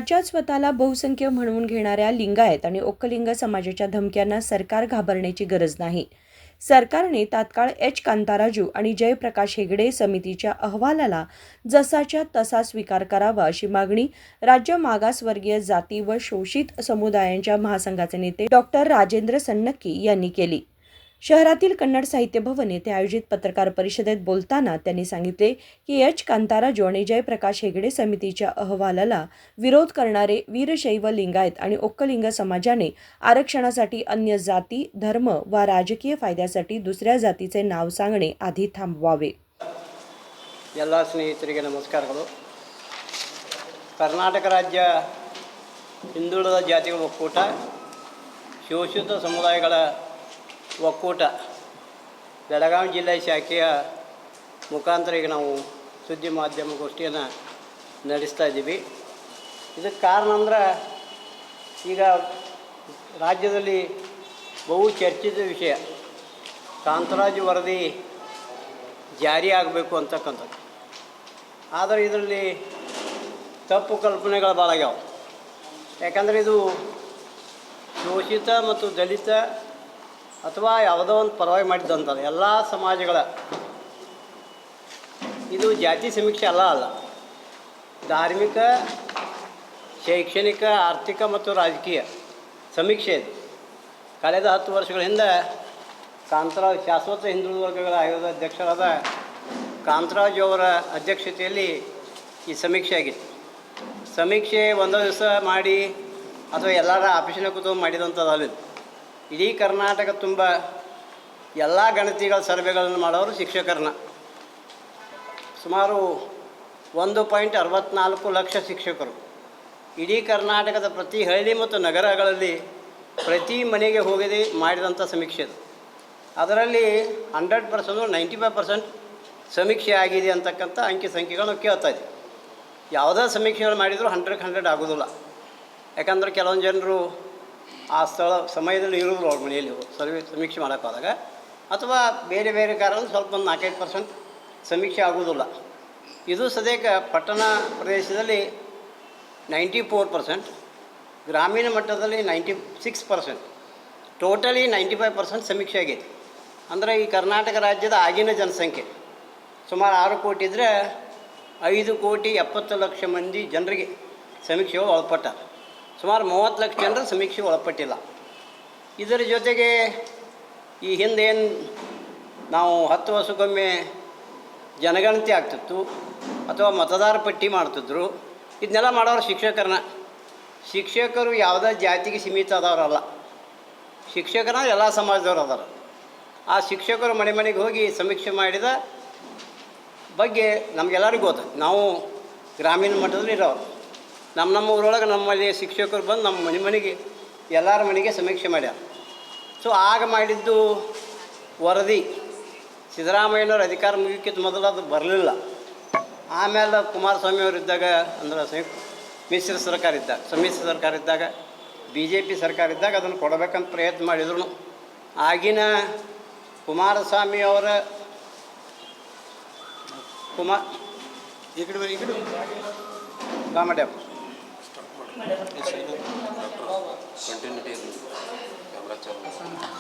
राज्यात स्वतःला बहुसंख्य म्हणवून घेणाऱ्या लिंगायत आणि ओक्कलिंग समाजाच्या धमक्यांना सरकार घाबरण्याची गरज नाही. सरकारने तात्काळ एच. कांताराजू आणि जयप्रकाश हेगडे समितीच्या अहवालाला जसाच्या तसा स्वीकार करावा अशी मागणी राज्य मागासवर्गीय जाती व शोषित समुदायांच्या महासंघाचे नेते डॉक्टर राजेंद्र सन्नक्की यांनी केली. शहरातील कन्नड साहित्य भवन येथे आयोजित पत्रकार परिषदेत बोलताना त्यांनी सांगितले की एच. कांताराजू आणि जयप्रकाश हेगडे समितीच्या अहवालाला विरोध करणारे वीरशैव लिंगायत आणि ओक्कलिंग समाजाने आरक्षणासाठी अन्य जाती, धर्म वा राजकीय फायद्यासाठी दुसऱ्या जातीचे नाव सांगणे आधी थांबवावे. ಎಲ್ಲ ಸ್ನೇಹಿತರಿಗೆ ನಮಸ್ಕಾರಗಳು. ಕರ್ನಾಟಕ ರಾಜ್ಯ ಹಿಂದುಳಿದ ಜಾತಿಗಳ ಒಕ್ಕೂಟ, ಶೋಷಿತ ಸಮುದಾಯಗಳ ಒಕ್ಕೂಟ ಬೆಳಗಾವಿ ಜಿಲ್ಲೆ ಶಾಖೆಯ ಮುಖಾಂತರ ಈಗ ನಾವು ಸುದ್ದಿ ಮಾಧ್ಯಮಗೋಷ್ಠಿಯನ್ನು ನಡೆಸ್ತಾ ಇದ್ದೀವಿ. ಇದಕ್ಕೆ ಕಾರಣ ಅಂದ್ರೆ ಈಗ ರಾಜ್ಯದಲ್ಲಿ ಬಹು ಚರ್ಚಿತ ವಿಷಯ ಕಾಂತರಾಜು ವರದಿ ಜಾರಿ ಆಗಬೇಕು ಅಂತಕ್ಕಂಥದ್ದು. ಆದರೆ ಇದರಲ್ಲಿ ತಪ್ಪು ಕಲ್ಪನೆಗಳು ಭಾಳ ಆಗ್ಯಾವ. ಯಾಕಂದರೆ ಇದು ಶೋಷಿತ ಮತ್ತು ದಲಿತ ಅಥವಾ ಯಾವುದೋ ಒಂದು ಪರವಾಗಿ ಮಾಡಿದ್ದಂಥದ್ದು ಎಲ್ಲ ಸಮಾಜಗಳ ಇದು ಜಾತಿ ಸಮೀಕ್ಷೆ ಅಲ್ಲ. ಧಾರ್ಮಿಕ, ಶೈಕ್ಷಣಿಕ, ಆರ್ಥಿಕ ಮತ್ತು ರಾಜಕೀಯ ಸಮೀಕ್ಷೆ ಇದು. ಕಳೆದ 10 ವರ್ಷಗಳ ಹಿಂದೆ ಕಾಂತರಾಜ್ ಶಾಶ್ವತ ಹಿಂದುಳಿದ ವರ್ಗಗಳ ಆಯೋಗದ ಅಧ್ಯಕ್ಷರಾದ ಕಾಂತರಾಜು ಅವರ ಅಧ್ಯಕ್ಷತೆಯಲ್ಲಿ ಈ ಸಮೀಕ್ಷೆ ಆಗಿತ್ತು. ಸಮೀಕ್ಷೆ ಒಂದು ದಿವಸ ಮಾಡಿ ಅಥವಾ ಎಲ್ಲರ ಆಫೀಸಿನ ಕೂತ್ಕೊಂಡು ಮಾಡಿದಂಥದ್ದು. ಇಡೀ ಕರ್ನಾಟಕ ತುಂಬ ಎಲ್ಲ ಗಣತಿಗಳ ಸರ್ವೆಗಳನ್ನು ಮಾಡೋರು ಶಿಕ್ಷಕರನ್ನ. ಸುಮಾರು 1.64 ಲಕ್ಷ ಶಿಕ್ಷಕರು ಇಡೀ ಕರ್ನಾಟಕದ ಪ್ರತಿ ಹಳ್ಳಿ ಮತ್ತು ನಗರಗಳಲ್ಲಿ ಪ್ರತಿ ಮನೆಗೆ ಹೋಗದೆ ಮಾಡಿದಂಥ ಸಮೀಕ್ಷೆ ಅದು. ಅದರಲ್ಲಿ 100% 95% ಸಮೀಕ್ಷೆ ಆಗಿದೆ ಅಂತಕ್ಕಂಥ ಅಂಕಿ ಸಂಖ್ಯೆಗಳನ್ನು ಕೇಳ್ತಾ ಇದ್ದೀವಿ. ಯಾವುದೇ ಸಮೀಕ್ಷೆಗಳು ಮಾಡಿದರೂ 100ಕ್ಕೆ 100 ಆಗೋದಿಲ್ಲ. ಯಾಕಂದ್ರೆ ಕೆಲವೊಂದು ಜನರು ಆ ಸಮಯದಲ್ಲಿ ಇರೋದು ಅವ್ರ ಮನೆಯಲ್ಲಿ ಸಮೀಕ್ಷೆ ಮಾಡೋಕ್ಕಾದಾಗ ಅಥವಾ ಬೇರೆ ಬೇರೆ ಕಾರಣ ಸ್ವಲ್ಪ ಒಂದು 4-5% ಸಮೀಕ್ಷೆ ಆಗೋದಿಲ್ಲ. ಇದು ಸದ್ಯಕ್ಕೆ ಪಟ್ಟಣ ಪ್ರದೇಶದಲ್ಲಿ 94%, ಗ್ರಾಮೀಣ ಮಟ್ಟದಲ್ಲಿ 96%, ಟೋಟಲಿ 95% ಸಮೀಕ್ಷೆ ಆಗೈತೆ. ಅಂದರೆ ಈ ಕರ್ನಾಟಕ ರಾಜ್ಯದ ಆಗಿನ ಜನಸಂಖ್ಯೆ ಸುಮಾರು 6 ಕೋಟಿ ಇದ್ದರೆ 5,70,00,000 ಮಂದಿ ಜನರಿಗೆ ಸಮೀಕ್ಷೆಗಳು ಒಳಪಟ್ಟಾರೆ. ಸುಮಾರು 30 ಲಕ್ಷ ಜನರು ಸಮೀಕ್ಷೆ ಒಳಪಟ್ಟಿಲ್ಲ. ಇದರ ಜೊತೆಗೆ ಈ ಹಿಂದೇನು ನಾವು 10 ವರ್ಷಕ್ಕೊಮ್ಮೆ ಜನಗಣತಿ ಆಗ್ತಿತ್ತು ಅಥವಾ ಮತದಾರ ಪಟ್ಟಿ ಮಾಡ್ತಿದ್ರು, ಇದನ್ನೆಲ್ಲ ಮಾಡೋರು ಶಿಕ್ಷಕರು ಯಾವುದೇ ಜಾತಿಗೆ ಸೀಮಿತ ಆದವರಲ್ಲ. ಶಿಕ್ಷಕರ ಎಲ್ಲ ಸಮಾಜದವ್ರು ಅದಾರ. ಆ ಶಿಕ್ಷಕರು ಮನೆ ಮನೆಗೆ ಹೋಗಿ ಸಮೀಕ್ಷೆ ಮಾಡಿದ ಬಗ್ಗೆ ನಮಗೆಲ್ಲರಿಗೂ ಗೊತ್ತು. ನಾವು ಗ್ರಾಮೀಣ ಮಟ್ಟದಲ್ಲಿ ಇರೋರು. ನಮ್ಮ ಊರೊಳಗೆ ನಮ್ಮಲ್ಲಿ ಶಿಕ್ಷಕರು ಬಂದು ನಮ್ಮ ಮನೆಗೆ ಎಲ್ಲರ ಮನೆಗೆ ಸಮೀಕ್ಷೆ ಮಾಡ್ಯಾರ. ಸೊ ಆಗ ಮಾಡಿದ್ದು ವರದಿ ಸಿದ್ದರಾಮಯ್ಯನವ್ರ ಅಧಿಕಾರ ಮುಗಿಯೋಕ್ಕಿಂತ ಮೊದಲು ಅದು ಬರಲಿಲ್ಲ. ಆಮೇಲೆ ಕುಮಾರಸ್ವಾಮಿ ಅವರು ಇದ್ದಾಗ, ಅಂದ್ರೆ ಮಿಶ್ರ ಸರ್ಕಾರ ಇದ್ದಾಗ BJP ಸರ್ಕಾರ ಇದ್ದಾಗ ಅದನ್ನು ಕೊಡಬೇಕಂತ ಪ್ರಯತ್ನ ಮಾಡಿದ್ರು. ಆಗಿನ ಕುಮಾರಸ್ವಾಮಿ ಅವರ ಗಾಮಡ್ಯ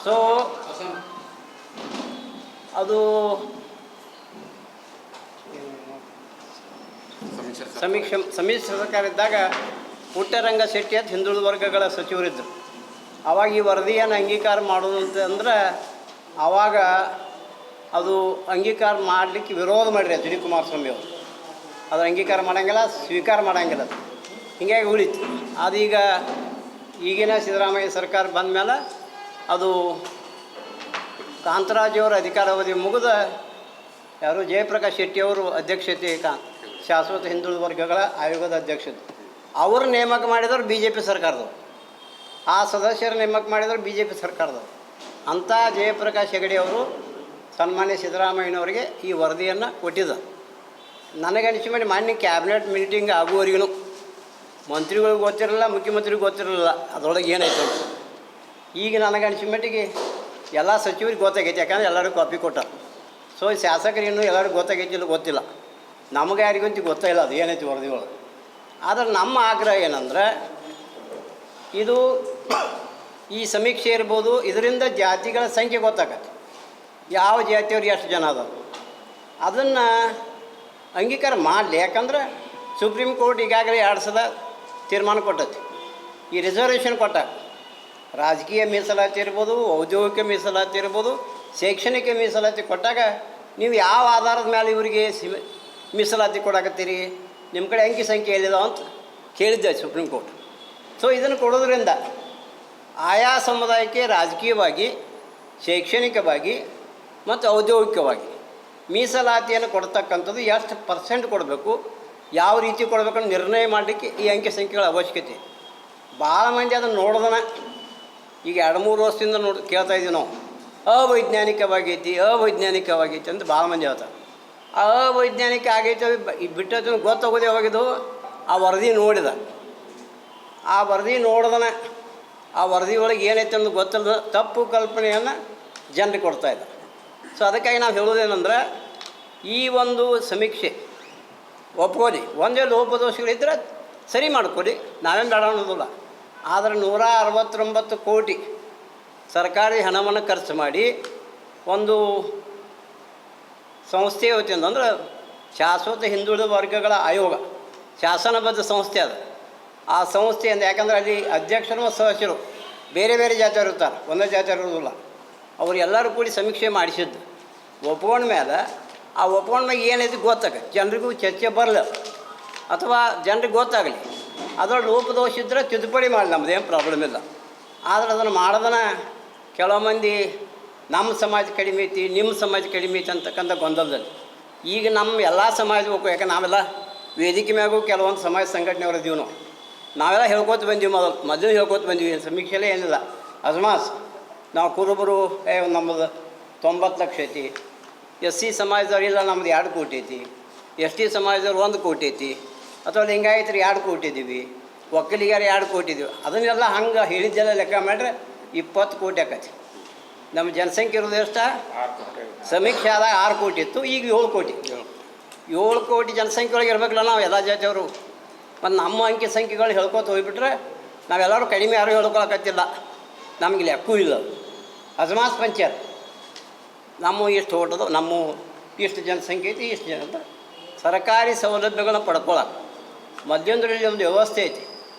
ಸೊ ಅದು ಸಮ್ಮಿಶ್ರ ಸರ್ಕಾರ ಇದ್ದಾಗ ಪುಟ್ಟರಂಗ ಶೆಟ್ಟಿ ಅಂತ ಹಿಂದುಳಿದ ವರ್ಗಗಳ ಸಚಿವರಿದ್ದರು. ಆವಾಗ ಈ ವರದಿಯನ್ನು ಅಂಗೀಕಾರ ಮಾಡೋದು ಅಂತಂದ್ರೆ ಆವಾಗ ಅದು ಅಂಗೀಕಾರ ಮಾಡಲಿಕ್ಕೆ ವಿರೋಧ ಮಾಡಿರಿ ಎಚ್ ಡಿ ಕುಮಾರಸ್ವಾಮಿ ಅವರು. ಅದು ಅಂಗೀಕಾರ ಮಾಡೋಂಗಿಲ್ಲ, ಸ್ವೀಕಾರ ಮಾಡೋಂಗಿಲ್ಲ. ಹೀಗಾಗಿ ಉಳಿತು. ಅದೀಗ ಈಗಿನ ಸಿದ್ದರಾಮಯ್ಯ ಸರ್ಕಾರ ಬಂದ ಮೇಲೆ ಅದು ಕಾಂತರಾಜುವರ ಅಧಿಕಾರಾವಧಿ ಮುಗಿದ ಯಾರು ಜಯಪ್ರಕಾಶ್ ಶೆಟ್ಟಿಯವರು ಅಧ್ಯಕ್ಷತೆ ಶಾಶ್ವತ ಹಿಂದುಳಿದ ವರ್ಗಗಳ ಆಯೋಗದ ಅಧ್ಯಕ್ಷತೆ ಅವರು ನೇಮಕ ಮಾಡಿದವರು BJP ಸರ್ಕಾರದವರು. ಆ ಸದಸ್ಯರು ನೇಮಕ ಮಾಡಿದವರು BJP ಸರ್ಕಾರದವರು. ಅಂಥ ಜಯಪ್ರಕಾಶ್ ಹೆಗಡೆ ಅವರು ಸನ್ಮಾನ್ಯ ಸಿದ್ದರಾಮಯ್ಯನವರಿಗೆ ಈ ವರದಿಯನ್ನು ಕೊಟ್ಟಿದ್ದಾರೆ. ನನಗನಿಸಿ ಮಾಡಿ ಮಾನ್ಯ ಕ್ಯಾಬಿನೆಟ್ ಮೀಟಿಂಗ್ ಆಗುವವರೆಗೂ ಮಂತ್ರಿಗಳಿಗೆ ಗೊತ್ತಿರಲಿಲ್ಲ, ಮುಖ್ಯಮಂತ್ರಿಗೆ ಗೊತ್ತಿರಲಿಲ್ಲ ಅದರೊಳಗೆ ಏನಾಯ್ತು ಅಂತ. ಈಗ ನನಗನಿಸಿ ಮಟ್ಟಿಗೆ ಎಲ್ಲ ಸಚಿವರಿಗೆ ಗೊತ್ತಾಗೈತೆ, ಯಾಕಂದರೆ ಎಲ್ಲರಿಗೂ ಕಾಪಿ ಕೊಟ್ಟಾರೆ. ಸೊ ಶಾಸಕರು ಇನ್ನೂ ಎಲ್ಲರಿಗೂ ಗೊತ್ತಾಗೈತಿ ಇಲ್ಲ ಗೊತ್ತಿಲ್ಲ. ನಮಗೆ ಯಾರಿಗಂತೂ ಗೊತ್ತಾಯಿಲ್ಲ ಅದು ಏನೈತಿ ವರದಿಗಳು. ಆದರೆ ನಮ್ಮ ಆಗ್ರಹ ಏನಂದ್ರೆ ಇದು ಈ ಸಮೀಕ್ಷೆ ಇರ್ಬೋದು, ಇದರಿಂದ ಜಾತಿಗಳ ಸಂಖ್ಯೆ ಗೊತ್ತಾಗತ್ತೆ, ಯಾವ ಜಾತಿಯವ್ರು ಎಷ್ಟು ಜನ ಅದಾವೆ ಅದನ್ನು ಅಂಗೀಕಾರ ಮಾಡಲಿ. ಯಾಕಂದ್ರೆ ಸುಪ್ರೀಂ ಕೋರ್ಟ್ ಈಗಾಗಲೇ 2 ಸಲ ತೀರ್ಮಾನ ಕೊಟ್ಟೈತಿ. ಈ ರಿಸರ್ವೇಷನ್ ಕೊಟ್ಟಾಗ ರಾಜಕೀಯ ಮೀಸಲಾತಿ ಇರ್ಬೋದು, ಔದ್ಯೋಗಿಕ ಮೀಸಲಾತಿ ಇರ್ಬೋದು, ಶೈಕ್ಷಣಿಕ ಮೀಸಲಾತಿ ಕೊಟ್ಟಾಗ ನೀವು ಯಾವ ಆಧಾರದ ಮೇಲೆ ಇವರಿಗೆ ಮೀಸಲಾತಿ ಕೊಡಾಕತ್ತೀರಿ, ನಿಮ್ಮ ಕಡೆ ಅಂಕಿ ಸಂಖ್ಯೆ ಎಲ್ಲಿದಾವೆ ಅಂತ ಕೇಳಿದ್ದೆ ಸುಪ್ರೀಂ ಕೋರ್ಟ್. ಸೊ ಇದನ್ನು ಕೊಡೋದ್ರಿಂದ ಆಯಾ ಸಮುದಾಯಕ್ಕೆ ರಾಜಕೀಯವಾಗಿ, ಶೈಕ್ಷಣಿಕವಾಗಿ ಮತ್ತು ಔದ್ಯೋಗಿಕವಾಗಿ ಮೀಸಲಾತಿಯನ್ನು ಕೊಡ್ತಕ್ಕಂಥದ್ದು ಎಷ್ಟು ಪರ್ಸೆಂಟ್ ಕೊಡಬೇಕು, ಯಾವ ರೀತಿ ಕೊಡಬೇಕಂತ ನಿರ್ಣಯ ಮಾಡಲಿಕ್ಕೆ ಈ ಅಂಕಿ ಸಂಖ್ಯೆಗಳ ಅವಶ್ಯಕತೆ. ಭಾಳ ಮಂದಿ ಅದನ್ನು ನೋಡ್ದನ ಈಗ 2-3 ವರ್ಷದಿಂದ ಕೇಳ್ತಾ ಇದ್ದೀವಿ ನಾವು, ಅವೈಜ್ಞಾನಿಕವಾಗೈತಿ ಅಂತ ಭಾಳ ಮಂದಿ ಹೇಳ್ತಾರೆ. ಅವೈಜ್ಞಾನಿಕ ಆಗೈತೆ ಬಿಟ್ಟದ ಗೊತ್ತಾಗೋದು ಯಾವಾಗಿದ್ದು, ಆ ವರದಿ ನೋಡಿದ, ಆ ವರದಿ ನೋಡ್ದನ, ಆ ವರದಿ ಒಳಗೆ ಏನೈತೆ ಅನ್ನೋದು ಗೊತ್ತಿಲ್ಲದ ತಪ್ಪು ಕಲ್ಪನೆಯನ್ನು ಜನರಿಗೆ ಕೊಡ್ತಾಯಿದ್ದ. ಸೊ ಅದಕ್ಕಾಗಿ ನಾವು ಹೇಳೋದೇನೆಂದ್ರೆ, ಈ ಒಂದು ಸಮೀಕ್ಷೆ ಒಪ್ಕೊಳ್ಳಿ, ಒಂದೇ ಲೋಪದೋಷಗಳಿದ್ದರೆ ಸರಿ ಮಾಡ್ಕೊಳ್ಳಿ, ನಾವೇನು ಬೇಡ ಅನ್ನೋದಿಲ್ಲ. ಆದರೆ 169 ಕೋಟಿ ಸರ್ಕಾರಿ ಹಣವನ್ನು ಖರ್ಚು ಮಾಡಿ ಒಂದು ಸಂಸ್ಥೆ ವತಿಯಿಂದ, ಅಂದ್ರೆ ಶಾಶ್ವತ ಹಿಂದುಳಿದ ವರ್ಗಗಳ ಆಯೋಗ ಶಾಸನಬದ್ಧ ಸಂಸ್ಥೆ ಅದು. ಆ ಸಂಸ್ಥೆಯಿಂದ, ಯಾಕಂದರೆ ಅಲ್ಲಿ ಅಧ್ಯಕ್ಷರು ಮತ್ತು ಸದಸ್ಯರು ಬೇರೆ ಬೇರೆ ಜಾತಿಯವರು ಇರ್ತಾರೆ, ಒಂದೇ ಜಾತಿಯವರು ಇರೋದಿಲ್ಲ. ಅವರು ಎಲ್ಲರೂ ಕೂಡಿ ಸಮೀಕ್ಷೆ ಮಾಡಿಸಿದ್ದು ಒಪ್ಕೊಂಡ ಮೇಲೆ, ಆ ಒಪ್ಕೊಂಡ್ಮೇಲೆ ಏನೈತಿ ಗೊತ್ತಾಗತ್ತೆ, ಜನರಿಗೂ ಚರ್ಚೆ ಬರಲ್ಲ ಅಥವಾ ಜನರಿಗೆ ಗೊತ್ತಾಗಲಿ. ಅದರೊಳಗೆ ಲೋಪದೋಷ ಇದ್ದರೆ ತಿದ್ದುಪಡಿ ಮಾಡಿ, ನಮ್ಮದೇನು ಪ್ರಾಬ್ಲಮ್ ಇಲ್ಲ. ಆದರೆ ಅದನ್ನು ಮಾಡೋದನ್ನ ಕೆಲವು ಮಂದಿ ನಮ್ಮ ಸಮಾಜ ಕಡಿಮೆ ಐತಿ, ನಿಮ್ಮ ಸಮಾಜ ಕಡಿಮೆ ಐತಿ ಅಂತಕ್ಕಂಥ ಗೊಂದಲದಲ್ಲಿ ಈಗ ನಮ್ಮ ಎಲ್ಲ ಸಮಾಜ ಹೋಗು. ಯಾಕೆ ನಾವೆಲ್ಲ ವೇದಿಕೆ ಮ್ಯಾಗೂ ಕೆಲವೊಂದು ಸಮಾಜ ಸಂಘಟನೆಯವರು ಇದ್ದೀವಿ, ನಾವೆಲ್ಲ ಹೇಳ್ಕೊತ ಬಂದೀವಿ, ಮೊದಲು ಹೇಳ್ಕೊತ ಬಂದೀವಿ. ಸಮೀಕ್ಷೆಯಲ್ಲೇ ಏನಿಲ್ಲ, ಅಜ್ಮಾಸ್ ನಾವು ಕುರುಬರು ನಮ್ಮದು 90 ಲಕ್ಷ ಐತಿ, SC ಸಮಾಜದವ್ರು ಇಲ್ಲ ನಮ್ಮದು 2 ಕೋಟಿ ಐತಿ, ST ಸಮಾಜದವ್ರು 1 ಕೋಟಿ ಐತಿ, ಅಥವಾ ಲಿಂಗಾಯತರು 2 ಕೋಟಿ ಇದ್ದೀವಿ, ಒಕ್ಕಲಿಗರು 2 ಕೋಟಿ ಇದ್ದೀವಿ. ಅದನ್ನೆಲ್ಲ ಹಂಗೆ ಹೇಳಿದ್ದೆಲ್ಲ ಲೆಕ್ಕ ಮಾಡಿದ್ರೆ 20 ಕೋಟಿ ಆಕತಿ. ನಮ್ಮ ಜನಸಂಖ್ಯೆ ಇರೋದು ಎಷ್ಟು? ಸಮೀಕ್ಷೆ ಆದಾಗ 6 ಕೋಟಿ ಇತ್ತು, ಈಗ 7 ಕೋಟಿ. 7 ಕೋಟಿ ಜನಸಂಖ್ಯೆ ಒಳಗೆ ಇರಬೇಕಲ್ಲ ನಾವು ಎಲ್ಲ ಜಾತಿಯವರು. ಮತ್ತು ನಮ್ಮ ಅಂಕಿ ಸಂಖ್ಯೆಗಳು ಹೇಳ್ಕೊತ ಹೋಗ್ಬಿಟ್ರೆ ನಾವೆಲ್ಲರೂ ಕಡಿಮೆ ಯಾರೂ ಹೇಳ್ಕೊಳಕತ್ತಿಲ್ಲ, ನಮಗೆ ಲೆಕ್ಕೂ ಇಲ್ಲ. ಅಜ್ಮಾಸ್ ಪಂಚಾಯತ್ ನಮ್ಮ ಇಷ್ಟು ಓಟದು, ನಮ್ಮ ಇಷ್ಟು ಜನಸಂಖ್ಯೆ ಐತಿ, ಇಷ್ಟು ಜನ ಅಂತ ಸರ್ಕಾರಿ ಸೌಲಭ್ಯಗಳನ್ನ ಪಡ್ಕೊಳಕ್ಕೆ ಮಧ್ಯಂತರದಲ್ಲಿ ಒಂದು ವ್ಯವಸ್ಥೆ ಐತಿ.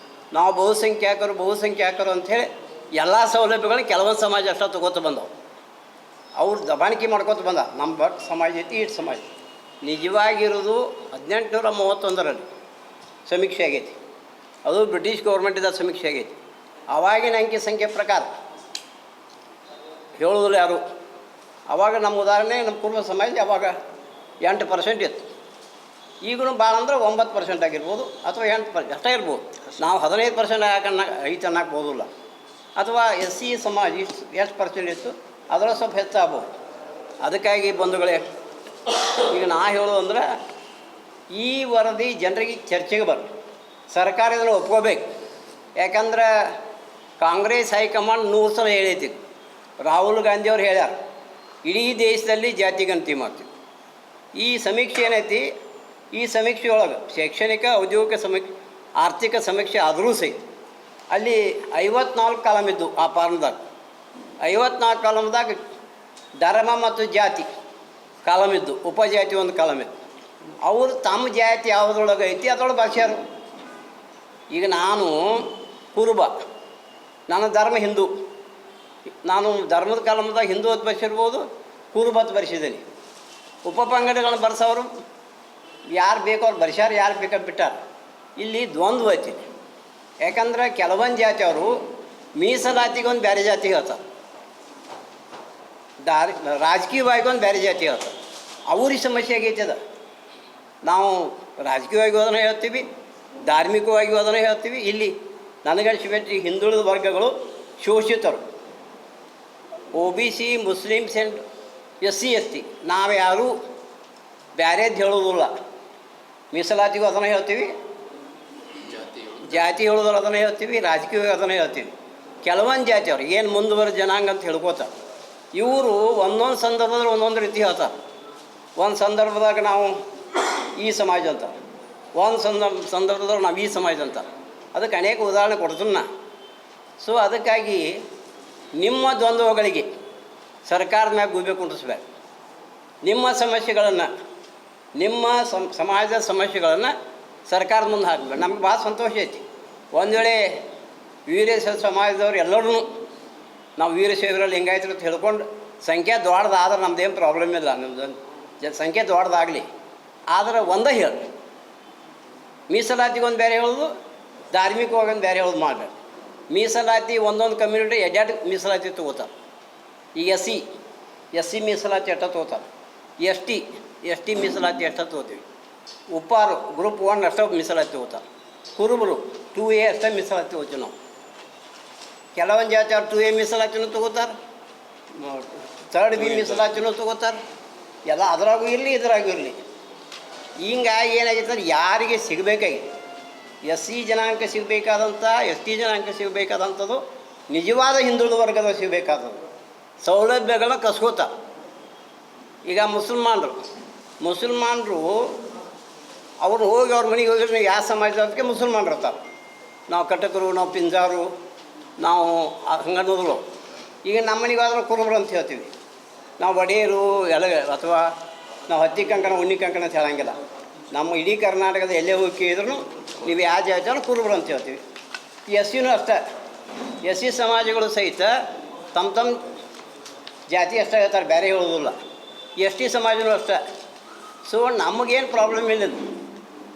ನಾವು ಬಹುಸಂಖ್ಯಾತರು ಅಂಥೇಳಿ ಎಲ್ಲ ಸೌಲಭ್ಯಗಳನ್ನ ಕೆಲವೊಂದು ಸಮಾಜ ಅಷ್ಟ ತೊಗೋತ ಬಂದವು, ಅವ್ರು ದಬಾಣಿಕೆ ಮಾಡ್ಕೊತ ಬಂದ. ನಮ್ಮ ಭಟ್ ಸಮಾಜ ಐತಿ, ಇಷ್ಟು ಸಮಾಜ. ನಿಜವಾಗಿರೋದು 1831ರಲ್ಲಿ ಸಮೀಕ್ಷೆ ಆಗೈತಿ, ಅದು ಬ್ರಿಟಿಷ್ ಗೌರ್ಮೆಂಟಿಂದ ಸಮೀಕ್ಷೆ ಆಗೈತಿ. ಆವಾಗಿನ ಅಂಕಿ ಸಂಖ್ಯೆ ಪ್ರಕಾರ ಹೇಳೋದಿಲ್ಲ ಯಾರು. ಆವಾಗ ನಮ್ಮ ಉದಾಹರಣೆ, ನಮ್ಮ ಕುರುಬ ಸಮಾಜ ಆವಾಗ 8% ಇತ್ತು. ಈಗೂ ಭಾಳ ಅಂದ್ರೆ 9% ಆಗಿರ್ಬೋದು, ಅಥವಾ 8% ಅಷ್ಟೇ ಇರ್ಬೋದು. ನಾವು 15% ಐತೆ ಅನ್ನಕ್ಕೆ ಹೋಗೋದಿಲ್ಲ. ಅಥವಾ SC ಸಮಾಜ ಎಷ್ಟು ಪರ್ಸೆಂಟ್ ಇತ್ತು, ಅದರ ಸ್ವಲ್ಪ ಹೆಚ್ಚಾಗ್ಬೋದು. ಅದಕ್ಕಾಗಿ ಬಂಧುಗಳೇ, ಈಗ ನಾ ಹೇಳೋದು ಅಂದ್ರೆ, ಈ ವರದಿ ಜನರಿಗೆ ಚರ್ಚೆಗೆ ಬರಲಿ, ಸರ್ಕಾರ ಇದನ್ನು ಒಪ್ಕೋಬೇಕು. ಯಾಕಂದ್ರೆ ಕಾಂಗ್ರೆಸ್ ಹೈಕಮಾಂಡ್ 100 ಸಲ ಹೇಳೈತಿ, ರಾಹುಲ್ ಗಾಂಧಿಯವ್ರು ಹೇಳ್ಯಾರ, ಇಡೀ ದೇಶದಲ್ಲಿ ಜಾತಿ ಗಣತಿ ಮಾಡ್ತೀವಿ. ಈ ಸಮೀಕ್ಷೆ ಏನೈತಿ, ಈ ಸಮೀಕ್ಷೆ ಒಳಗೆ ಶೈಕ್ಷಣಿಕ, ಔದ್ಯೋಗಿಕ ಸಮೀಕ್ಷೆ, ಆರ್ಥಿಕ ಸಮೀಕ್ಷೆ ಆದರೂ ಸಹಿತ ಅಲ್ಲಿ 54 ಕಾಲಮ್ ಇದ್ದು. ಆ ಫಾರ್ಮ್ದಾಗ 54 ಕಾಲಮ್ದಾಗ ಧರ್ಮ ಮತ್ತು ಜಾತಿ ಕಾಲಮ್ ಇದ್ದು, ಉಪಜಾತಿ ಒಂದು ಕಾಲಮ್ ಇತ್ತು. ಅವರು ತಮ್ಮ ಜಾತಿ ಯಾವುದ್ರೊಳಗೆ ಐತಿ ಅದರೊಳಗೆ ಭಾಷೆಯರು. ಈಗ ನಾನು ಕುರುಬ, ನನ್ನ ಧರ್ಮ ಹಿಂದೂ, ನಾನು ಧರ್ಮದ ಕಾಲಮ್ದಾಗ ಹಿಂದೂ ಅಂತ ಬರೆಸಿರ್ಬೋದು, ಕುರುಬ ಅಂತ ಬರೆಸಿದ್ದೀನಿ. ಉಪಪಂಗಡಗಳನ್ನು ಬರ್ಸೋರು ಯಾರು ಬೇಕೋ ಅವ್ರು ಬರ್ಸ್ಯಾರ, ಯಾರು ಬೇಕಾದ್ರೆ ಬಿಟ್ಟಾರ. ಇಲ್ಲಿ ದ್ವಂದ್ವ ಐತಿ. ಯಾಕಂದ್ರೆ ಕೆಲವೊಂದು ಜಾತಿಯವರು ಮೀಸಲಾತಿಗೆ ಒಂದು ಬೇರೆ ಜಾತಿ ಹೇಳ್ತಾರೆ, ರಾಜಕೀಯವಾಗಿ ಒಂದು ಬೇರೆ ಜಾತಿ ಹೇಳ್ತಾರೆ. ಅವ್ರಿಗೆ ಸಮಸ್ಯೆ ಆಗೈತೆ ಅದು. ನಾವು ರಾಜಕೀಯವಾಗಿ ಅದನ್ನು ಹೇಳ್ತೀವಿ, ಧಾರ್ಮಿಕವಾಗಿ ಅದನ್ನು ಹೇಳ್ತೀವಿ. ಇಲ್ಲಿ ನನಗನ್ಸಿಬಿಟ್ಟು ಹಿಂದುಳಿದ ವರ್ಗಗಳು ಶೋಷಿತರು, OBC, Muslims and SC ST ನಾವು ಯಾರೂ ಬ್ಯಾರೇದು ಹೇಳೋದಿಲ್ಲ. ಮೀಸಲಾತಿಗೂ ಅದನ್ನು ಹೇಳ್ತೀವಿ, ಜಾತಿ ಹೇಳೋದ್ರೆ ಅದನ್ನು ಹೇಳ್ತೀವಿ, ರಾಜಕೀಯವಾಗಿ ಅದನ್ನು ಹೇಳ್ತೀವಿ. ಕೆಲವೊಂದು ಜಾತಿಯವ್ರು ಏನು ಮುಂದುವರೆದ ಜನಾಂಗ ಅಂತ ಹೇಳ್ಕೋತಾರೆ. ಇವರು ಒಂದೊಂದು ಸಂದರ್ಭದಲ್ಲಿ ಒಂದೊಂದು ರೀತಿ ಹೇಳ್ತಾರೆ. ಒಂದು ಸಂದರ್ಭದಾಗ ನಾವು ಈ ಸಮಾಜ ಅಂತ, ಒಂದು ಸಂದರ್ಭದವ್ರು ನಾವು ಈ ಸಮಾಜ ಅಂತ, ಅದಕ್ಕೆ ಅನೇಕ ಉದಾಹರಣೆ ಕೊಡ್ತೀನಿ ನಾ. ಸೊ ಅದಕ್ಕಾಗಿ ನಿಮ್ಮ ದ್ವಂದ್ವಗಳಿಗೆ ಸರ್ಕಾರದ ಮ್ಯಾಗ ಗೂಬೆ ಕುಂಡಿಸ್ಬೇಕು. ನಿಮ್ಮ ಸಮಸ್ಯೆಗಳನ್ನು, ನಿಮ್ಮ ಸಮಾಜದ ಸಮಸ್ಯೆಗಳನ್ನು ಸರ್ಕಾರದ ಮುಂದೆ ಹಾಕಬೇಕು. ನಮ್ಗೆ ಭಾಳ ಸಂತೋಷ ಐತಿ. ಒಂದು ವೇಳೆ ವೀರಶೈವ ಸಮಾಜದವ್ರು ಎಲ್ಲರೂ ನಾವು ವೀರಶೈವರ ಲಿಂಗಾಯತರು ಅಂತ ಹೇಳ್ಕೊಂಡು ಸಂಖ್ಯೆ ದೊಡ್ಡದಾದ್ರೆ ನಮ್ದೇನು ಪ್ರಾಬ್ಲಮ್ ಇಲ್ಲ. ನಮ್ಮದು ಸಂಖ್ಯೆ ದೊಡ್ಡದಾಗಲಿ, ಆದ್ರೆ ಒಂದೇ ಹೇಳಿ, ಮೀಸಲಾತಿಗೊಂದು ಬೇರೆ ಹೇಳೋದು, ಧಾರ್ಮಿಕವಾಗೊಂದು ಬೇರೆ ಹೇಳೋದು ಮಾಡಬೇಕು. ಮೀಸಲಾತಿ ಒಂದೊಂದು ಕಮ್ಯುನಿಟಿ ಎರಡು ಮೀಸಲಾತಿ ತೊಗೋತಾರೆ. ಈಗ ಎಸ್ ಸಿ ಮೀಸಲಾತಿ ಎಷ್ಟ ತೊಗೋತಾರೆ, ಎಸ್ ಟಿ ಮೀಸಲಾತಿ ಎಷ್ಟ ತೊಗೋತೀವಿ, ಉಪ್ಪಾರು ಗ್ರೂಪ್ 1 ಅಷ್ಟೇ ಮೀಸಲಾತಿ ತೊಗೋತಾರೆ, ಕುರುಬರು 2A ಅಷ್ಟೇ ಮೀಸಲಾತಿ ತೊಗೋತೀವಿ ನಾವು. ಕೆಲವೊಂದು ಜಾತಿ ಅವ್ರು 2A ಮೀಸಲಾತಿನೂ ತೊಗೋತಾರೆ, 3B ಮೀಸಲಾತಿನೂ ತೊಗೋತಾರೆ. ಎಲ್ಲ ಅದ್ರಾಗೂ ಇರಲಿ ಇದ್ರಾಗೂ ಇರಲಿ. ಹಿಂಗಾಗಿ ಏನಾಗೈತೆ ಅಂದ್ರೆ ಯಾರಿಗೆ ಸಿಗಬೇಕಾಗಿದೆ, ಎಸ್ ಸಿ ಜನಾಂಗ ಸಿಗಬೇಕಾದಂಥ, ಎಸ್ ಟಿ ಜನಾಂಗ ಸಿಗಬೇಕಾದಂಥದ್ದು, ನಿಜವಾದ ಹಿಂದುಳಿದ ವರ್ಗದ ಸಿಗಬೇಕಾದದ್ದು ಸೌಲಭ್ಯಗಳನ್ನ ಕಸ್ಕೋತಾರೆ. ಈಗ ಮುಸಲ್ಮಾನರು ಅವರು ಹೋಗಿ ಅವ್ರ ಮನೆಗೆ ಹೋಗಿದ್ರೆ ಯಾವ ಸಮಾಜದಕ್ಕೆ ಮುಸಲ್ಮಾನರು ಇರ್ತಾರೆ. ನಾವು ಕಟಕರು, ನಾವು ಪಿಂಜಾರು, ನಾವು ಹಂಗನ್ನೋದ್ರು. ಈಗ ನಮ್ಮ ಮನೆಗೆ ಆದ್ರೆ ಕುರುಬರು ಅಂತ ಹೇಳ್ತೀವಿ. ನಾವು ಒಡೆಯರು ಎಲ್ಲ, ಅಥವಾ ನಾವು ಹತ್ತಿ ಕಂಕಣ ಉಣ್ಣಿ ಕಂಕಣ ಅಂತ ಹೇಳಂಗಿಲ್ಲ. ನಮ್ಮ ಇಡೀ ಕರ್ನಾಟಕದ ಎಲ್ಲೇ ಹೋಗಿ ಕೇಳಿದ್ರು ನೀವು ಯಾವ ಜಾತಿಯನ್ನು ಕುರುಬರು ಅಂತ ಹೇಳ್ತೀವಿ. ಎಸ್ ಸಿನೂ ಅಷ್ಟೇ, ಎಸ್ ಸಿ ಸಮಾಜಗಳು ಸಹಿತ ತಮ್ಮ ಜಾತಿ ಅಷ್ಟೇ ಹೇಳ್ತಾರೆ, ಬೇರೆ ಹೇಳೋದಿಲ್ಲ. ಎಸ್ ಟಿ ಸಮಾಜನೂ ಅಷ್ಟೇ. ಸೊ ನಮಗೇನು ಪ್ರಾಬ್ಲಮ್ ಇಲ್ಲ.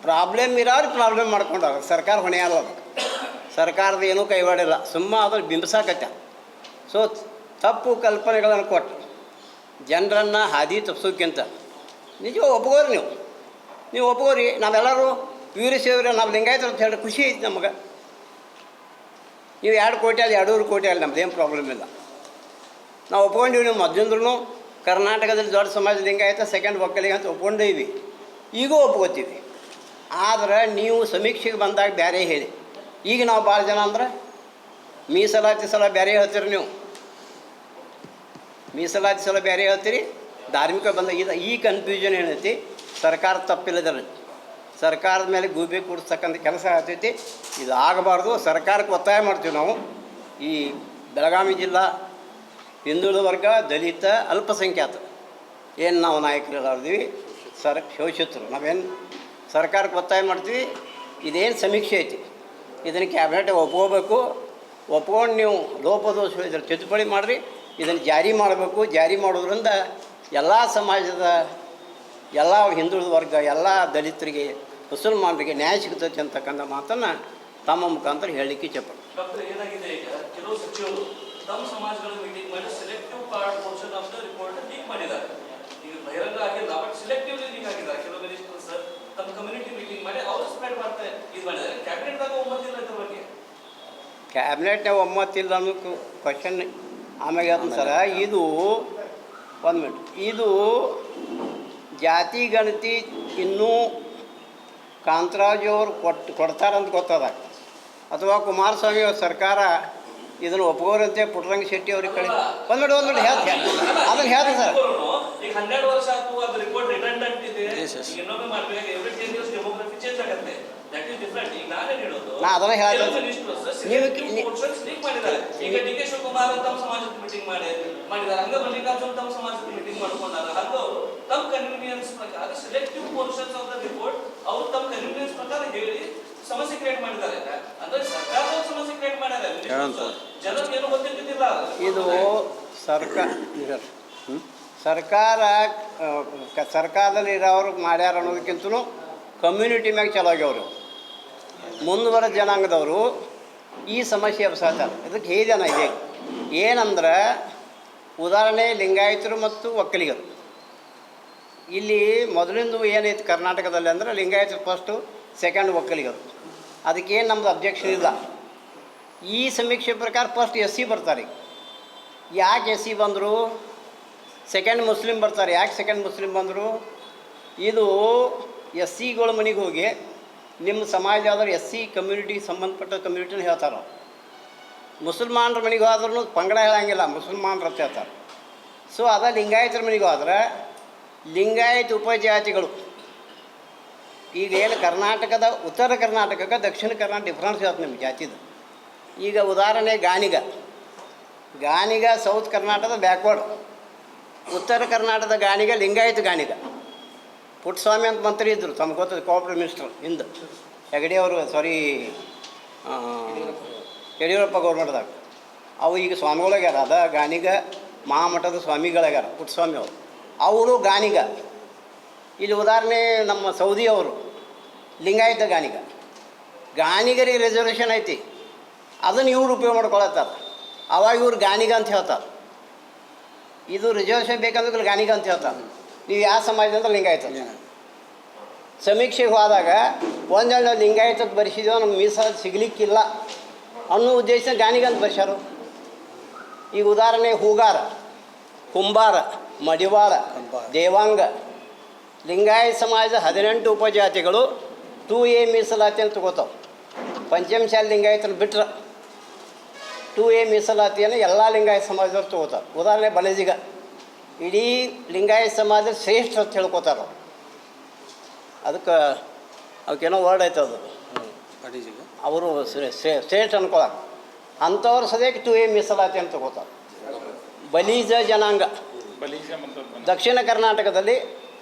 ಪ್ರಾಬ್ಲಮ್ ಇರೋರು ಪ್ರಾಬ್ಲಮ್ ಮಾಡ್ಕೊಂಡಾಗ ಸರ್ಕಾರ ಹೊಣೆ ಅಲ್ಲ. ಸರ್ಕಾರದ ಏನೂ ಕೈವಾಡಿಲ್ಲ, ಸುಮ್ಮ ಅದ್ರ ಬಿಂಬಿಸಾಕತ್ತ. ಸೊ ತಪ್ಪು ಕಲ್ಪನೆಗಳನ್ನು ಕೊಟ್ಟು ಜನರನ್ನು ಹಾದಿ ತಪ್ಪಿಸೋಕ್ಕಿಂತ ನಿಜ ಒಪ್ಕೋರಿ, ನೀವು ಒಪ್ಕೋರಿ. ನಾವೆಲ್ಲರೂ ವೀರಶೈವರ, ನಾವು ಲಿಂಗಾಯತರು ಅಂತ ಹೇಳಿ ಖುಷಿ ಐತಿ ನಮಗೆ. ನೀವು 2 ಕೋಟಿ ಅಲ್ಲಿ 2.5 ಕೋಟಿ ಅಲ್ಲಿ ನಮ್ದೇನು ಪ್ರಾಬ್ಲಮ್ ಇಲ್ಲ. ನಾವು ಒಪ್ಕೊಂಡಿವಿ. ನೀವು ಮೊದಲಿಂದ್ರೂ ಕರ್ನಾಟಕದಲ್ಲಿ ದೊಡ್ಡ ಸಮಾಜ ಲಿಂಗಾಯತ, ಸೆಕೆಂಡ್ ಒಕ್ಕಲಿಗ ಅಂತ ಒಪ್ಕೊಂಡೀವಿ, ಈಗೂ ಒಪ್ಕೋತೀವಿ. ಆದ್ರೆ ನೀವು ಸಮೀಕ್ಷೆಗೆ ಬಂದಾಗ ಬೇರೆ ಹೇಳಿ. ಈಗ ನಾವು ಭಾಳ ಜನ ಅಂದ್ರೆ ಮೀಸಲಾತಿ ಸಲ ಬೇರೆ ಹೇಳ್ತೀರಿ, ನೀವು ಮೀಸಲಾತಿ ಸಲ ಬೇರೆ ಹೇಳ್ತೀರಿ, ಧಾರ್ಮಿಕ ಬಂದಾಗ ಈ ಕನ್ಫ್ಯೂಷನ್ ಏನೈತಿ. ಸರ್ಕಾರ ತಪ್ಪಿಲ್ಲದ್ರೆ ಸರ್ಕಾರದ ಮೇಲೆ ಗೂಬೆ ಕೂಡಿಸ್ತಕ್ಕಂಥ ಕೆಲಸ ಆಗ್ತೈತಿ. ಇದು ಆಗಬಾರ್ದು. ಸರ್ಕಾರಕ್ಕೆ ಒತ್ತಾಯ ಮಾಡ್ತೀವಿ ನಾವು. ಈ ಬೆಳಗಾವಿ ಜಿಲ್ಲಾ ಹಿಂದುಳಿದ ವರ್ಗ, ದಲಿತ, ಅಲ್ಪಸಂಖ್ಯಾತ ಏನು ನಾವು ನಾಯಕರಿದ್ದೀವಿ, ಶೋಷಿತರು, ನಾವೇನು ಸರ್ಕಾರಕ್ಕೆ ಒತ್ತಾಯ ಮಾಡ್ತೀವಿ. ಇದೇನು ಸಮೀಕ್ಷೆ ಐತಿ, ಇದನ್ನು ಕ್ಯಾಬಿನೆಟ್ ಒಪ್ಕೋಬೇಕು. ಒಪ್ಕೊಂಡು ನೀವು ಲೋಪದೋಷ ಇದ್ರ ತಿದ್ದುಪಡಿ ಮಾಡಿರಿ, ಇದನ್ನು ಜಾರಿ ಮಾಡಬೇಕು. ಜಾರಿ ಮಾಡೋದ್ರಿಂದ ಎಲ್ಲ ಸಮಾಜದ, ಎಲ್ಲ ಹಿಂದುಳಿದ ವರ್ಗ, ಎಲ್ಲ ದಲಿತರಿಗೆ, ಮುಸಲ್ಮಾನರಿಗೆ ನ್ಯಾಯ ಸಿಗ್ತೈತೆ ಅಂತಕ್ಕಂಥ ಮಾತನ್ನು ತಮ್ಮ ಮುಖಾಂತರ ಹೇಳಲಿಕ್ಕೆ ಇಚ್ಛೆಪಡ್ತೀನಿ. ಡಾಕ್ಟರ್, ಏನಾಗಿದೆ ಈಗ ಕೆಲವು ಸಚಿವರು ತಮ್ಮ ಸಮಾಜಗಳ ಮೀಟಿಂಗ್ ಮಾಡಿ selective part portion of the report leak ಮಾಡಿದ್ದಾರೆ. ಈಗ ಬಹಿರಂಗ ಆಗಿಲ್ಲ, ಬಟ್ ಸೆಲೆಕ್ಟಿವ್ಲಿ ಲೀಕ್ ಆಗಿದ್ದಾರೆ. ಕೆಲವು ಮಿನಿಸ್ಟರ್ಸ್ ತಮ್ಮ ಕಮ್ಯುನಿಟಿ ಮೀಟಿಂಗ್ ಮಾಡಿ ಅವರು ಸ್ಪ್ರೆಡ್ ಮಾಡ್ತಾರೆ, ಇದು ಮಾಡಿದ್ದಾರೆ. ಕ್ಯಾಬಿನೆಟ್ದಾಗ ಒಮ್ಮತ್ತಿಲ್ಲ ಇದ್ರ ಬಗ್ಗೆ. ಕ್ಯಾಬಿನೆಟ್ನಾಗ ಒಮ್ಮತ್ತಿಲ್ಲ ಅನ್ನೋ ಕ್ವಶನ್ ಆಮೇಲೆ ಹೇಳ್ತೀನಿ ಸರ. ಇದು 1 ಮಿನಿಟ್. ಇದು ಜಾತಿ ಗಣತಿ ಇನ್ನೂ ಕಾಂತರಾಜು ಅವರು ಕೊಡ್ತಾರಂತ ಗೊತ್ತದ, ಅಥವಾ ಕುಮಾರಸ್ವಾಮಿ ಅವ್ರ ಸರ್ಕಾರ ಇದನ್ನು ಒಪ್ಕೋರಂತೆ ಪುಟ್ಟರಂಗ ಶೆಟ್ಟಿ ಅವ್ರಿಗೆ ಕಳಿ. ಒಂದು ಮಿನಿಟ್ ಹೇಳ್ತೀನಿ, ಅದನ್ನು ಹೇಳ್ತೀನಿ ಸರ್. ಈಗ 12 ವರ್ಷ ಆಯ್ತು, ಅದು ರಿಪೋರ್ಟ್ ರಿಡಂಡೆಂಟ್ ಇದೆ. ಇನ್ನೊಮ್ಮೆ ಮಾಡಬೇಕು, ಎವ್ರಿ 10 years ಡೆಮೋಗ್ರಫಿ ಚೇಂಜ್ ಆಗುತ್ತೆ. That is different. ಈಗ ನಾನೇನು ಹೇಳೋದು, ನಾ ಅದನ್ನ ಹೇಳ್ತೀನಿ. ಲೀಕ್ ಮಾಡಿದ್ದಾರೆ. ಈಗ ಡಿ.ಕೆ. ಶಿವಕುಮಾರ್ ತಮ್ಮ ಸಮಾಜದ ಮೀಟಿಂಗ್ ಮಾಡಿದ್ದಾರೆ, ಹಂಗ ಮಲ್ಲಿಕಾರ್ಜುನ್ ತಮ್ಮ ಸಮಾಜದ ಮೀಟಿಂಗ್ ಮಾಡ್ಕೊಂಡಾರ. ಹಂಗ ಅವರು ತಮ್ಮ ಕನ್ವೀನಿಯನ್ಸ್ ಪ್ರಕಾರ selective portions of the report ಅವರು ತಮ್ಮ ಕನ್ವೀನಿಯನ್ಸ್ ಪ್ರಕಾರ ಹೇಳಿ ಸಮಸ್ಯೆ ಕ್ರಿಯೇಟ್ ಮಾಡಿದ್ದಾರೆ. ಅಂದ್ರೆ ಸರ್ಕಾರದ ಸಮಸ್ಯೆ ಕ್ರಿಯೇಟ್ ಮಾಡಿದ್ದಾರೆ, ಜನರು ಏನು ಗೊತ್ತಿದ್ದಿಲ್ಲ. ಇದು ಸರ್ಕಾರದಲ್ಲಿ ಇರೋರು ಮಾಡ್ಯಾರ ಅನ್ನೋದಕ್ಕಿಂತಲೂ ಕಮ್ಯುನಿಟಿ ಮ್ಯಾಗ ಚಲೋ ಆಗ್ಯವರು. ಮುಂದುವರೆದ ಜನಾಂಗದವರು ಈ ಸಮಸ್ಯೆ ಎಬ್ಸಾತಾರೆ. ಇದಕ್ಕೆ ಹೇಳಿದಾನ ಇದೆ ಏನಂದ್ರೆ, ಉದಾಹರಣೆ ಲಿಂಗಾಯತರು ಮತ್ತು ಒಕ್ಕಲಿಗರು. ಇಲ್ಲಿ ಮೊದಲಿಂದು ಏನೈತಿ ಕರ್ನಾಟಕದಲ್ಲಿ ಅಂದರೆ ಲಿಂಗಾಯತರು ಫಸ್ಟು, ಸೆಕೆಂಡ್ ಒಕ್ಕಲಿಗರು. ಅದಕ್ಕೇನು ನಮ್ಮದು ಅಬ್ಜೆಕ್ಷನ್ ಇಲ್ಲ. ಈ ಸಮೀಕ್ಷೆ ಪ್ರಕಾರ ಫಸ್ಟ್ ಎಸ್ ಸಿ ಬರ್ತಾರೆ. ಯಾಕೆ ಎಸ್ ಸಿ ಬಂದರು? ಸೆಕೆಂಡ್ ಮುಸ್ಲಿಮ್ ಬರ್ತಾರೆ. ಯಾಕೆ ಸೆಕೆಂಡ್ ಮುಸ್ಲಿಮ್ ಬಂದರು? ಇದು ಎಸ್ ಸಿಗಳ ಮನೆಗೆ ಹೋಗಿ ನಿಮ್ಮ ಸಮಾಜ ಆದ್ರೆ ಎಸ್ ಸಿ ಕಮ್ಯುನಿಟಿಗೆ ಸಂಬಂಧಪಟ್ಟ ಕಮ್ಯುನಿಟಿನ ಹೇಳ್ತಾರೆ. ಮುಸಲ್ಮಾನರ ಮನೆಗೆ ಹೋದ್ರೂ ಪಂಗಡ ಹೇಳಂಗಿಲ್ಲ, ಮುಸಲ್ಮಾನರು ಅಂತ ಹೇಳ್ತಾರೆ. ಸೊ ಅದ ಲಿಂಗಾಯತರ ಮನೆಗೆ ಹೋದ್ರೆ ಲಿಂಗಾಯತ ಉಪಜಾತಿಗಳು ಈಗ ಏನು ಕರ್ನಾಟಕದ ಉತ್ತರ ಕರ್ನಾಟಕಕ್ಕೆ ದಕ್ಷಿಣ ಕರ್ನಾಟಕ ಡಿಫ್ರೆನ್ಸ್ ಇರುತ್ತೆ ನಿಮ್ಮ ಜಾತಿದು. ಈಗ ಉದಾಹರಣೆ ಗಾಣಿಗ ಸೌತ್ ಕರ್ನಾಟಕದ ಬ್ಯಾಕ್ವರ್ಡ್, ಉತ್ತರ ಕರ್ನಾಟಕದ ಗಾಣಿಗ ಲಿಂಗಾಯತ ಗಾಣಿಗ. ಪುಟ್ಟಸ್ವಾಮಿ ಅಂತ ಮಂತ್ರಿ ಇದ್ದರು, ತಮ್ಗೆ ಗೊತ್ತದ, ಕೋಆಪರೇಟಿವ್ ಮಿನಿಸ್ಟರ್ ಹಿಂದೆ ಹೆಗಡೆಯವರು, ಯಡಿಯೂರಪ್ಪ ಗೌರ್ಮೆಂಟ್ದಾಗ. ಅವು ಈಗ ಸ್ವಾಮಿಗಳಾಗ್ಯಾರ, ಅದ ಗಾಣಿಗ ಮಹಾಮಠದ ಸ್ವಾಮಿಗಳಾಗ್ಯಾರ ಪುಟ್ಟಸ್ವಾಮಿ ಅವರು ಗಾಣಿಗ. ಇಲ್ಲಿ ಉದಾಹರಣೆ ನಮ್ಮ ಸೌದಿಯವರು ಲಿಂಗಾಯತ ಗಾಣಿಗರಿಗೆ ರಿಸರ್ವೇಷನ್ ಐತಿ, ಅದನ್ನು ಇವ್ರು ಉಪಯೋಗ ಮಾಡ್ಕೊಳತ್ತಾರೆ. ಅವಾಗ ಇವ್ರು ಗಾಣಿಗ ಅಂತ ಹೇಳ್ತಾರೆ. ಇದು ರಿಸರ್ವೇಷನ್ ಬೇಕಂದ್ರೆ ಗಾಣಿಗ ಅಂತ ಹೇಳ್ತಾರೆ. ನೀವು ಯಾವ ಸಮಾಜದಿಂದ ಲಿಂಗಾಯತ ಸಮೀಕ್ಷೆಗೆ ಹೋದಾಗ ಒಂದೆರಡು ಲಿಂಗಾಯತಕ್ಕೆ ಬರೆಸಿದೆವು, ನಮ್ಗೆ ಮೀಸಲಾತಿ ಸಿಗಲಿಕ್ಕಿಲ್ಲ ಅನ್ನೋ ಉದ್ದೇಶ ಗಾಣಿಗ ಅಂತ ಬರ್ಸ್ಯಾರು. ಈಗ ಉದಾಹರಣೆ ಹೂಗಾರ, ಕುಂಬಾರ, ಮಡಿವಾಳ, ದೇವಾಂಗ, ಲಿಂಗಾಯತ ಸಮಾಜದ 18 ಉಪಜಾತಿಗಳು 2A ಮೀಸಲಾತಿ ಅಂತ ತಗೋತಾವೆ. ಪಂಚಮಶಾಲಿ ಲಿಂಗಾಯತನ ಬಿಟ್ಟರೆ 2A ಮೀಸಲಾತಿಯನ್ನು ಎಲ್ಲ ಲಿಂಗಾಯತ ಸಮಾಜದವ್ರು ತಗೋತಾರೆ. ಉದಾಹರಣೆ ಬಲಜಿಗ, ಇಡೀ ಲಿಂಗಾಯತ ಸಮಾಜದ ಶ್ರೇಷ್ಠ ಅಂತ ಹೇಳ್ಕೊತಾರೆ. ಅದಕ್ಕೆ ಅವಕ್ಕೇನೋ ವರ್ಡ್ ಐತೆ, ಅದು ಅವರು ಶ್ರೇಷ್ಠ ಅನ್ಕೊಳಕ್ಕೆ ಅಂಥವ್ರು ಸದ್ಯಕ್ಕೆ 2A ಮೀಸಲಾತಿ ಅಂತ ತಗೋತಾರೆ. ಬಲೀಜ ಜನಾಂಗ, ದಕ್ಷಿಣ ಕರ್ನಾಟಕದಲ್ಲಿ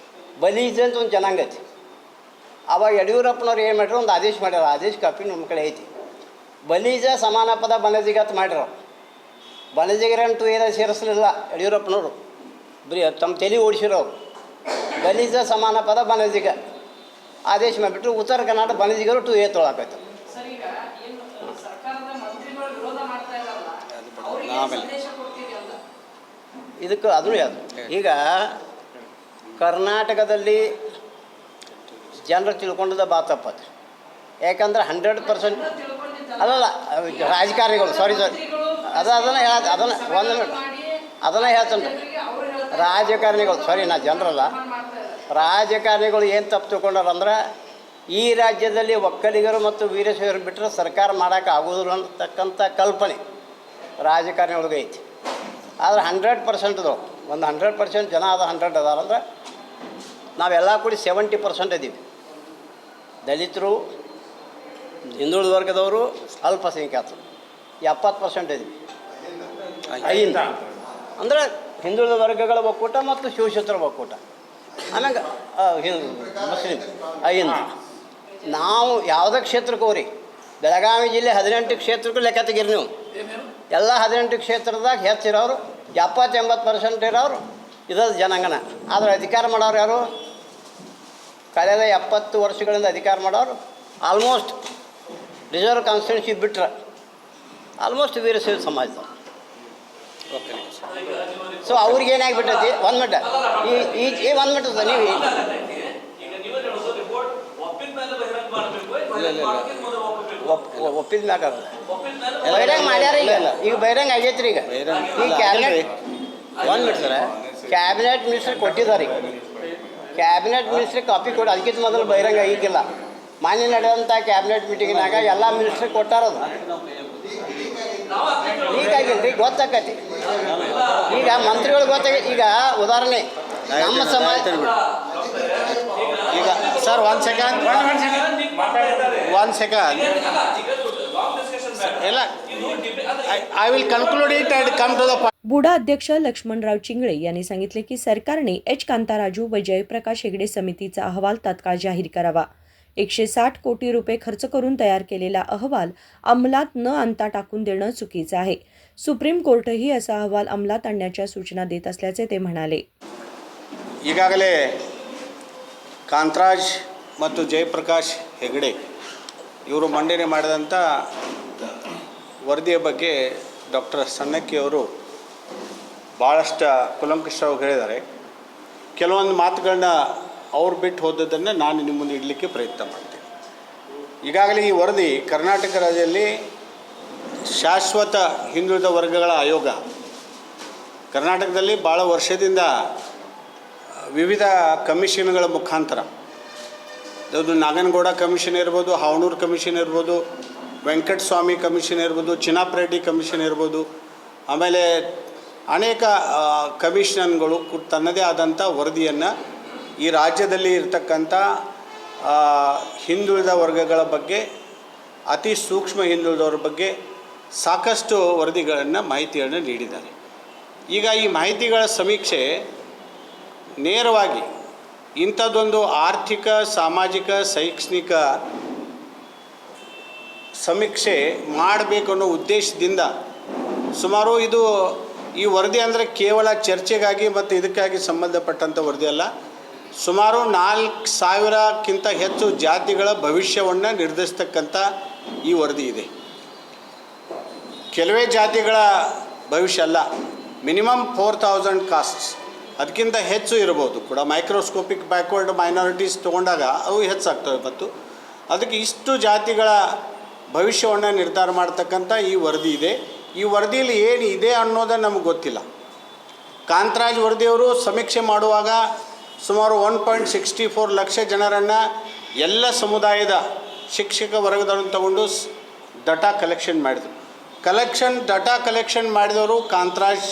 ಬಲೀಜ ಅಂತ ಒಂದು ಜನಾಂಗ ಐತಿ. ಆವಾಗ ಯಡಿಯೂರಪ್ಪನವ್ರು ಏನು ಮಾಡ್ಯಾರ, ಒಂದು ಆದೇಶ ಮಾಡ್ಯಾರ, ಆದೇಶ ಕಾಪಿ ನಮ್ಮ ಕಡೆ ಐತಿ. ಬಲೀಜ ಸಮಾನ ಪದ ಬಣಜಿಗ ಅಂತ ಮಾಡ್ಯಾರ. ಬಣಜಿಗರನ್ನು 2A ಸೇರಿಸಲಿಲ್ಲ ಯಡಿಯೂರಪ್ಪನವರು, ಬರೀ ತಮ್ಮ ತಲೆ ಓಡಿಸಿರೋರು. ಬಲೀಜ ಸಮಾನ ಪದ ಬಣಜಿಗ ಆದೇಶ ಮಾಡಿಬಿಟ್ರು. ಉತ್ತರ ಕರ್ನಾಟಕ ಬಣಜಿಗರು 2A ತೊಗೊಳಕೈತೆ. ಇದಕ್ಕೆ ಅದನ್ನು ಯಾವುದು, ಈಗ ಕರ್ನಾಟಕದಲ್ಲಿ ಜನರು ತಿಳ್ಕೊಂಡದ ಬಾತಪ್ಪತ್ತು. ಯಾಕಂದ್ರೆ 100% ಅಲ್ಲಲ್ಲ, ರಾಜಕಾರಣಿಗಳು ಅದನ್ನು ಹೇಳ್ತಾನೆ ರಾಜಕಾರಣಿಗಳು, ನಾ ಜನರಲ್ಲ, ರಾಜಕಾರಣಿಗಳು ಏನು ತಪ್ಪು ತಿಳ್ಕೊಂಡಾರಂದ್ರೆ ಈ ರಾಜ್ಯದಲ್ಲಿ ಒಕ್ಕಲಿಗರು ಮತ್ತು ವೀರಶೈವರು ಬಿಟ್ಟರೆ ಸರ್ಕಾರ ಮಾಡೋಕೆ ಆಗೋದಿಲ್ಲ ಅಂತಕ್ಕಂಥ ಕಲ್ಪನೆ ರಾಜಕಾರಣಿಗಳಿಗೆ ಐತಿ. ಆದರೆ 100% ಒಂದು 100% ಜನ ಅದ 100 ಅದಾರಂದ್ರೆ ನಾವೆಲ್ಲ ಕೂಡಿ 70% ಇದ್ದೀವಿ. ದಲಿತರು, ಹಿಂದುಳಿದ ವರ್ಗದವರು, ಅಲ್ಪಸಂಖ್ಯಾತರು 70% ಇದ್ದೀವಿ. ಐಯಿಂದ ಅಂದರೆ ಹಿಂದುಳಿದ ವರ್ಗಗಳ ಒಕ್ಕೂಟ ಮತ್ತು ಶಿವಶೂದ್ರ ಒಕ್ಕೂಟ, ಆಮ್ಯಾಗ ಮುಸ್ಲಿಂ ಐಯಿಂದ. ನಾವು ಯಾವುದೇ ಕ್ಷೇತ್ರಕ್ಕೆ ಹೋಗ್ರಿ, ಬೆಳಗಾವಿ ಜಿಲ್ಲೆ 18 ಕ್ಷೇತ್ರಕ್ಕೂ ಲೆಕ್ಕ ತೆಗೀರಿ ನೀವು. ಎಲ್ಲ 18 ಕ್ಷೇತ್ರದಾಗ ಹೆಚ್ಚಿರೋರು 70-80% ಇರೋರು ಇದರ ಜನಾಂಗನ. ಆದರೆ ಅಧಿಕಾರ ಮಾಡೋರು ಯಾರು? ಕಳೆದ 70 ವರ್ಷಗಳಿಂದ ಅಧಿಕಾರ ಮಾಡೋರು ಆಲ್ಮೋಸ್ಟ್ ರಿಸರ್ವ್ ಕಾನ್ಸ್ಟಿಟ್ಯೂನ್ಸಿ ಬಿಟ್ಟರೆ ಆಲ್ಮೋಸ್ಟ್ ವೀರಶೈವ ಸಮಾಜದವ್ರು. ಸೊ ಅವ್ರಿಗೆ ಏನಾಗಿಬಿಟ್ಟೈತಿ, ಒಂದು ಮಿನಿಟ್ ಒಂದು ಮಿನಿಟ್ ನೀವು ಒಪ್ಪಿದ ಮ್ಯಾಗ ಬಹಿರಂಗ ಮಾಡ್ಯಾರ. ಈಗ ಬಹಿರಂಗ ಆಗೈತ್ರಿ. ಈಗ ಕ್ಯಾಬಿನೆಟ್ ಒಂದು ಮಿನಿಟ್ ಸರ, ಕ್ಯಾಬಿನೆಟ್ ಮಿನಿಸ್ಟ್ರಿಗೆ ಕೊಟ್ಟಿದ್ದಾರೆ. ಈಗ ಕ್ಯಾಬಿನೆಟ್ ಮಿನಿಸ್ಟ್ರಿಗೆ ಕಾಪಿ ಕೊಡಿ, ಅದಕ್ಕಿಂತ ಮೊದಲು ಬಹಿರಂಗ ಈಗಿಲ್ಲ. ಮಾನ್ಯ ನಡೆದಂಥ ಕ್ಯಾಬಿನೆಟ್ ಮೀಟಿಂಗ್ನಾಗ ಎಲ್ಲ ಮಿನಿಸ್ಟ್ರಿಗೆ ಕೊಟ್ಟಾರದು. ಈಗಾಗಿಲ್ರಿ, ಗೊತ್ತಾಕತಿ. ಈಗ ಮಂತ್ರಿಗಳು ಗೊತ್ತಾಗೈತಿ. ಈಗ ಉದಾಹರಣೆ ನಮ್ಮ ಸಮಾಜ, ಈಗ ಸರ್ ಒಂದು ಸೆಕೆಂಡ್ ಇಲ್ಲ, I will conclude it and come to the point. बुडा अध्यक्ष लक्ष्मणराव चिंगळे यांनी सांगितले की सरकारने एच कांताराजू व जयप्रकाश हेगडे समितीचा अहवाल तात्काळ जाहीर करावा. 160 कोटी रुपये खर्च करून तयार केलेला अहवाल अंमलात न आणता टाकून देणं चुकीचं आहे. सुप्रीम कोर्टही असा अहवाल अंमलात आणण्याच्या सूचना देत असल्याचे ते म्हणाले. ಈಗಾಗಲೇ ಕಾಂತರಾಜ್ ಮತ್ತು ಜಯಪ್ರಕಾಶ್ ಹೆಗಡೆ ಇವರು ಮಂಡನೆ ಮಾಡಿದಂಥ ವರದಿಯ ಬಗ್ಗೆ ಡಾಕ್ಟರ್ ಸಣ್ಣಕ್ಕಿಯವರು ಭಾಳಷ್ಟು ಕುಲಂಕುಷವಾಗಿ ಹೇಳಿದ್ದಾರೆ. ಕೆಲವೊಂದು ಮಾತುಗಳನ್ನ ಅವ್ರು ಬಿಟ್ಟು ಹೋದದ್ದನ್ನು ನಾನು ನಿಮ್ಮ ಮುಂದೆ ಇಡಲಿಕ್ಕೆ ಪ್ರಯತ್ನ ಮಾಡ್ತೀನಿ. ಈಗಾಗಲೇ ಈ ವರದಿ ಕರ್ನಾಟಕ ರಾಜ್ಯದಲ್ಲಿ ಶಾಶ್ವತ ಹಿಂದುಳಿದ ವರ್ಗಗಳ ಆಯೋಗ ಕರ್ನಾಟಕದಲ್ಲಿ ಭಾಳ ವರ್ಷದಿಂದ ವಿವಿಧ ಕಮಿಷನ್ಗಳ ಮುಖಾಂತರ, ಅದು ನಾಗನಗೌಡ ಕಮಿಷನ್ ಇರ್ಬೋದು, ಹಾವನೂರು ಕಮಿಷನ್ ಇರ್ಬೋದು, ವೆಂಕಟಸ್ವಾಮಿ ಕಮಿಷನ್ ಇರ್ಬೋದು, ಚಿನ್ನಾಪರೆಡ್ಡಿ ಕಮಿಷನ್ ಇರ್ಬೋದು, ಆಮೇಲೆ ಅನೇಕ ಕಮಿಷನ್ಗಳು ತನ್ನದೇ ಆದಂಥ ವರದಿಯನ್ನು ಈ ರಾಜ್ಯದಲ್ಲಿ ಇರತಕ್ಕಂಥ ಹಿಂದುಳಿದ ವರ್ಗಗಳ ಬಗ್ಗೆ, ಅತಿ ಸೂಕ್ಷ್ಮ ಹಿಂದುಳಿದವರ ಬಗ್ಗೆ ಸಾಕಷ್ಟು ವರದಿಗಳನ್ನು, ಮಾಹಿತಿಯನ್ನು ನೀಡಿದ್ದಾರೆ. ಈಗ ಈ ಮಾಹಿತಿಗಳ ಸಮೀಕ್ಷೆ ನೇರವಾಗಿ ಇಂಥದ್ದೊಂದು ಆರ್ಥಿಕ, ಸಾಮಾಜಿಕ, ಶೈಕ್ಷಣಿಕ ಸಮೀಕ್ಷೆ ಮಾಡಬೇಕು ಅನ್ನೋ ಉದ್ದೇಶದಿಂದ ಸುಮಾರು ಇದು ಈ ವರದಿ ಅಂದರೆ ಕೇವಲ ಚರ್ಚೆಗಾಗಿ ಮತ್ತು ಇದಕ್ಕಾಗಿ ಸಂಬಂಧಪಟ್ಟಂಥ ವರದಿ ಅಲ್ಲ. ಸುಮಾರು 4,000ಕ್ಕಿಂತ ಹೆಚ್ಚು ಜಾತಿಗಳ ಭವಿಷ್ಯವನ್ನು ನಿರ್ಧರಿಸ್ತಕ್ಕಂಥ ಈ ವರದಿ ಇದೆ. ಕೆಲವೇ ಜಾತಿಗಳ ಭವಿಷ್ಯ ಅಲ್ಲ, ಮಿನಿಮಮ್ 4,000 ಕಾಸ್ಟ್ಸ್, ಅದಕ್ಕಿಂತ ಹೆಚ್ಚು ಇರ್ಬೋದು ಕೂಡ. ಮೈಕ್ರೋಸ್ಕೋಪಿಕ್ ಬ್ಯಾಕ್ವರ್ಡ್ ಮೈನಾರಿಟೀಸ್ ತೊಗೊಂಡಾಗ ಅವು ಹೆಚ್ಚಾಗ್ತವೆ. ಮತ್ತು ಅದಕ್ಕೆ ಇಷ್ಟು ಜಾತಿಗಳ ಭವಿಷ್ಯವನ್ನು ನಿರ್ಧಾರ ಮಾಡ್ತಕ್ಕಂಥ ಈ ವರದಿ ಇದೆ. ಈ ವರದಿಯಲ್ಲಿ ಏನಿದೆ ಅನ್ನೋದು ನಮಗೆ ಗೊತ್ತಿಲ್ಲ. ಕಾಂತರಾಜ್ ವರದಿಯವರು ಸಮೀಕ್ಷೆ ಮಾಡುವಾಗ ಸುಮಾರು 1.64 ಲಕ್ಷ ಜನರನ್ನು, ಎಲ್ಲ ಸಮುದಾಯದ ಶಿಕ್ಷಕ ವರ್ಗದವರನ್ನು ತಗೊಂಡು ಡಾಟಾ ಕಲೆಕ್ಷನ್ ಮಾಡಿದರು. ಡಾಟಾ ಕಲೆಕ್ಷನ್ ಮಾಡಿದವರು ಕಾಂತರಾಜ್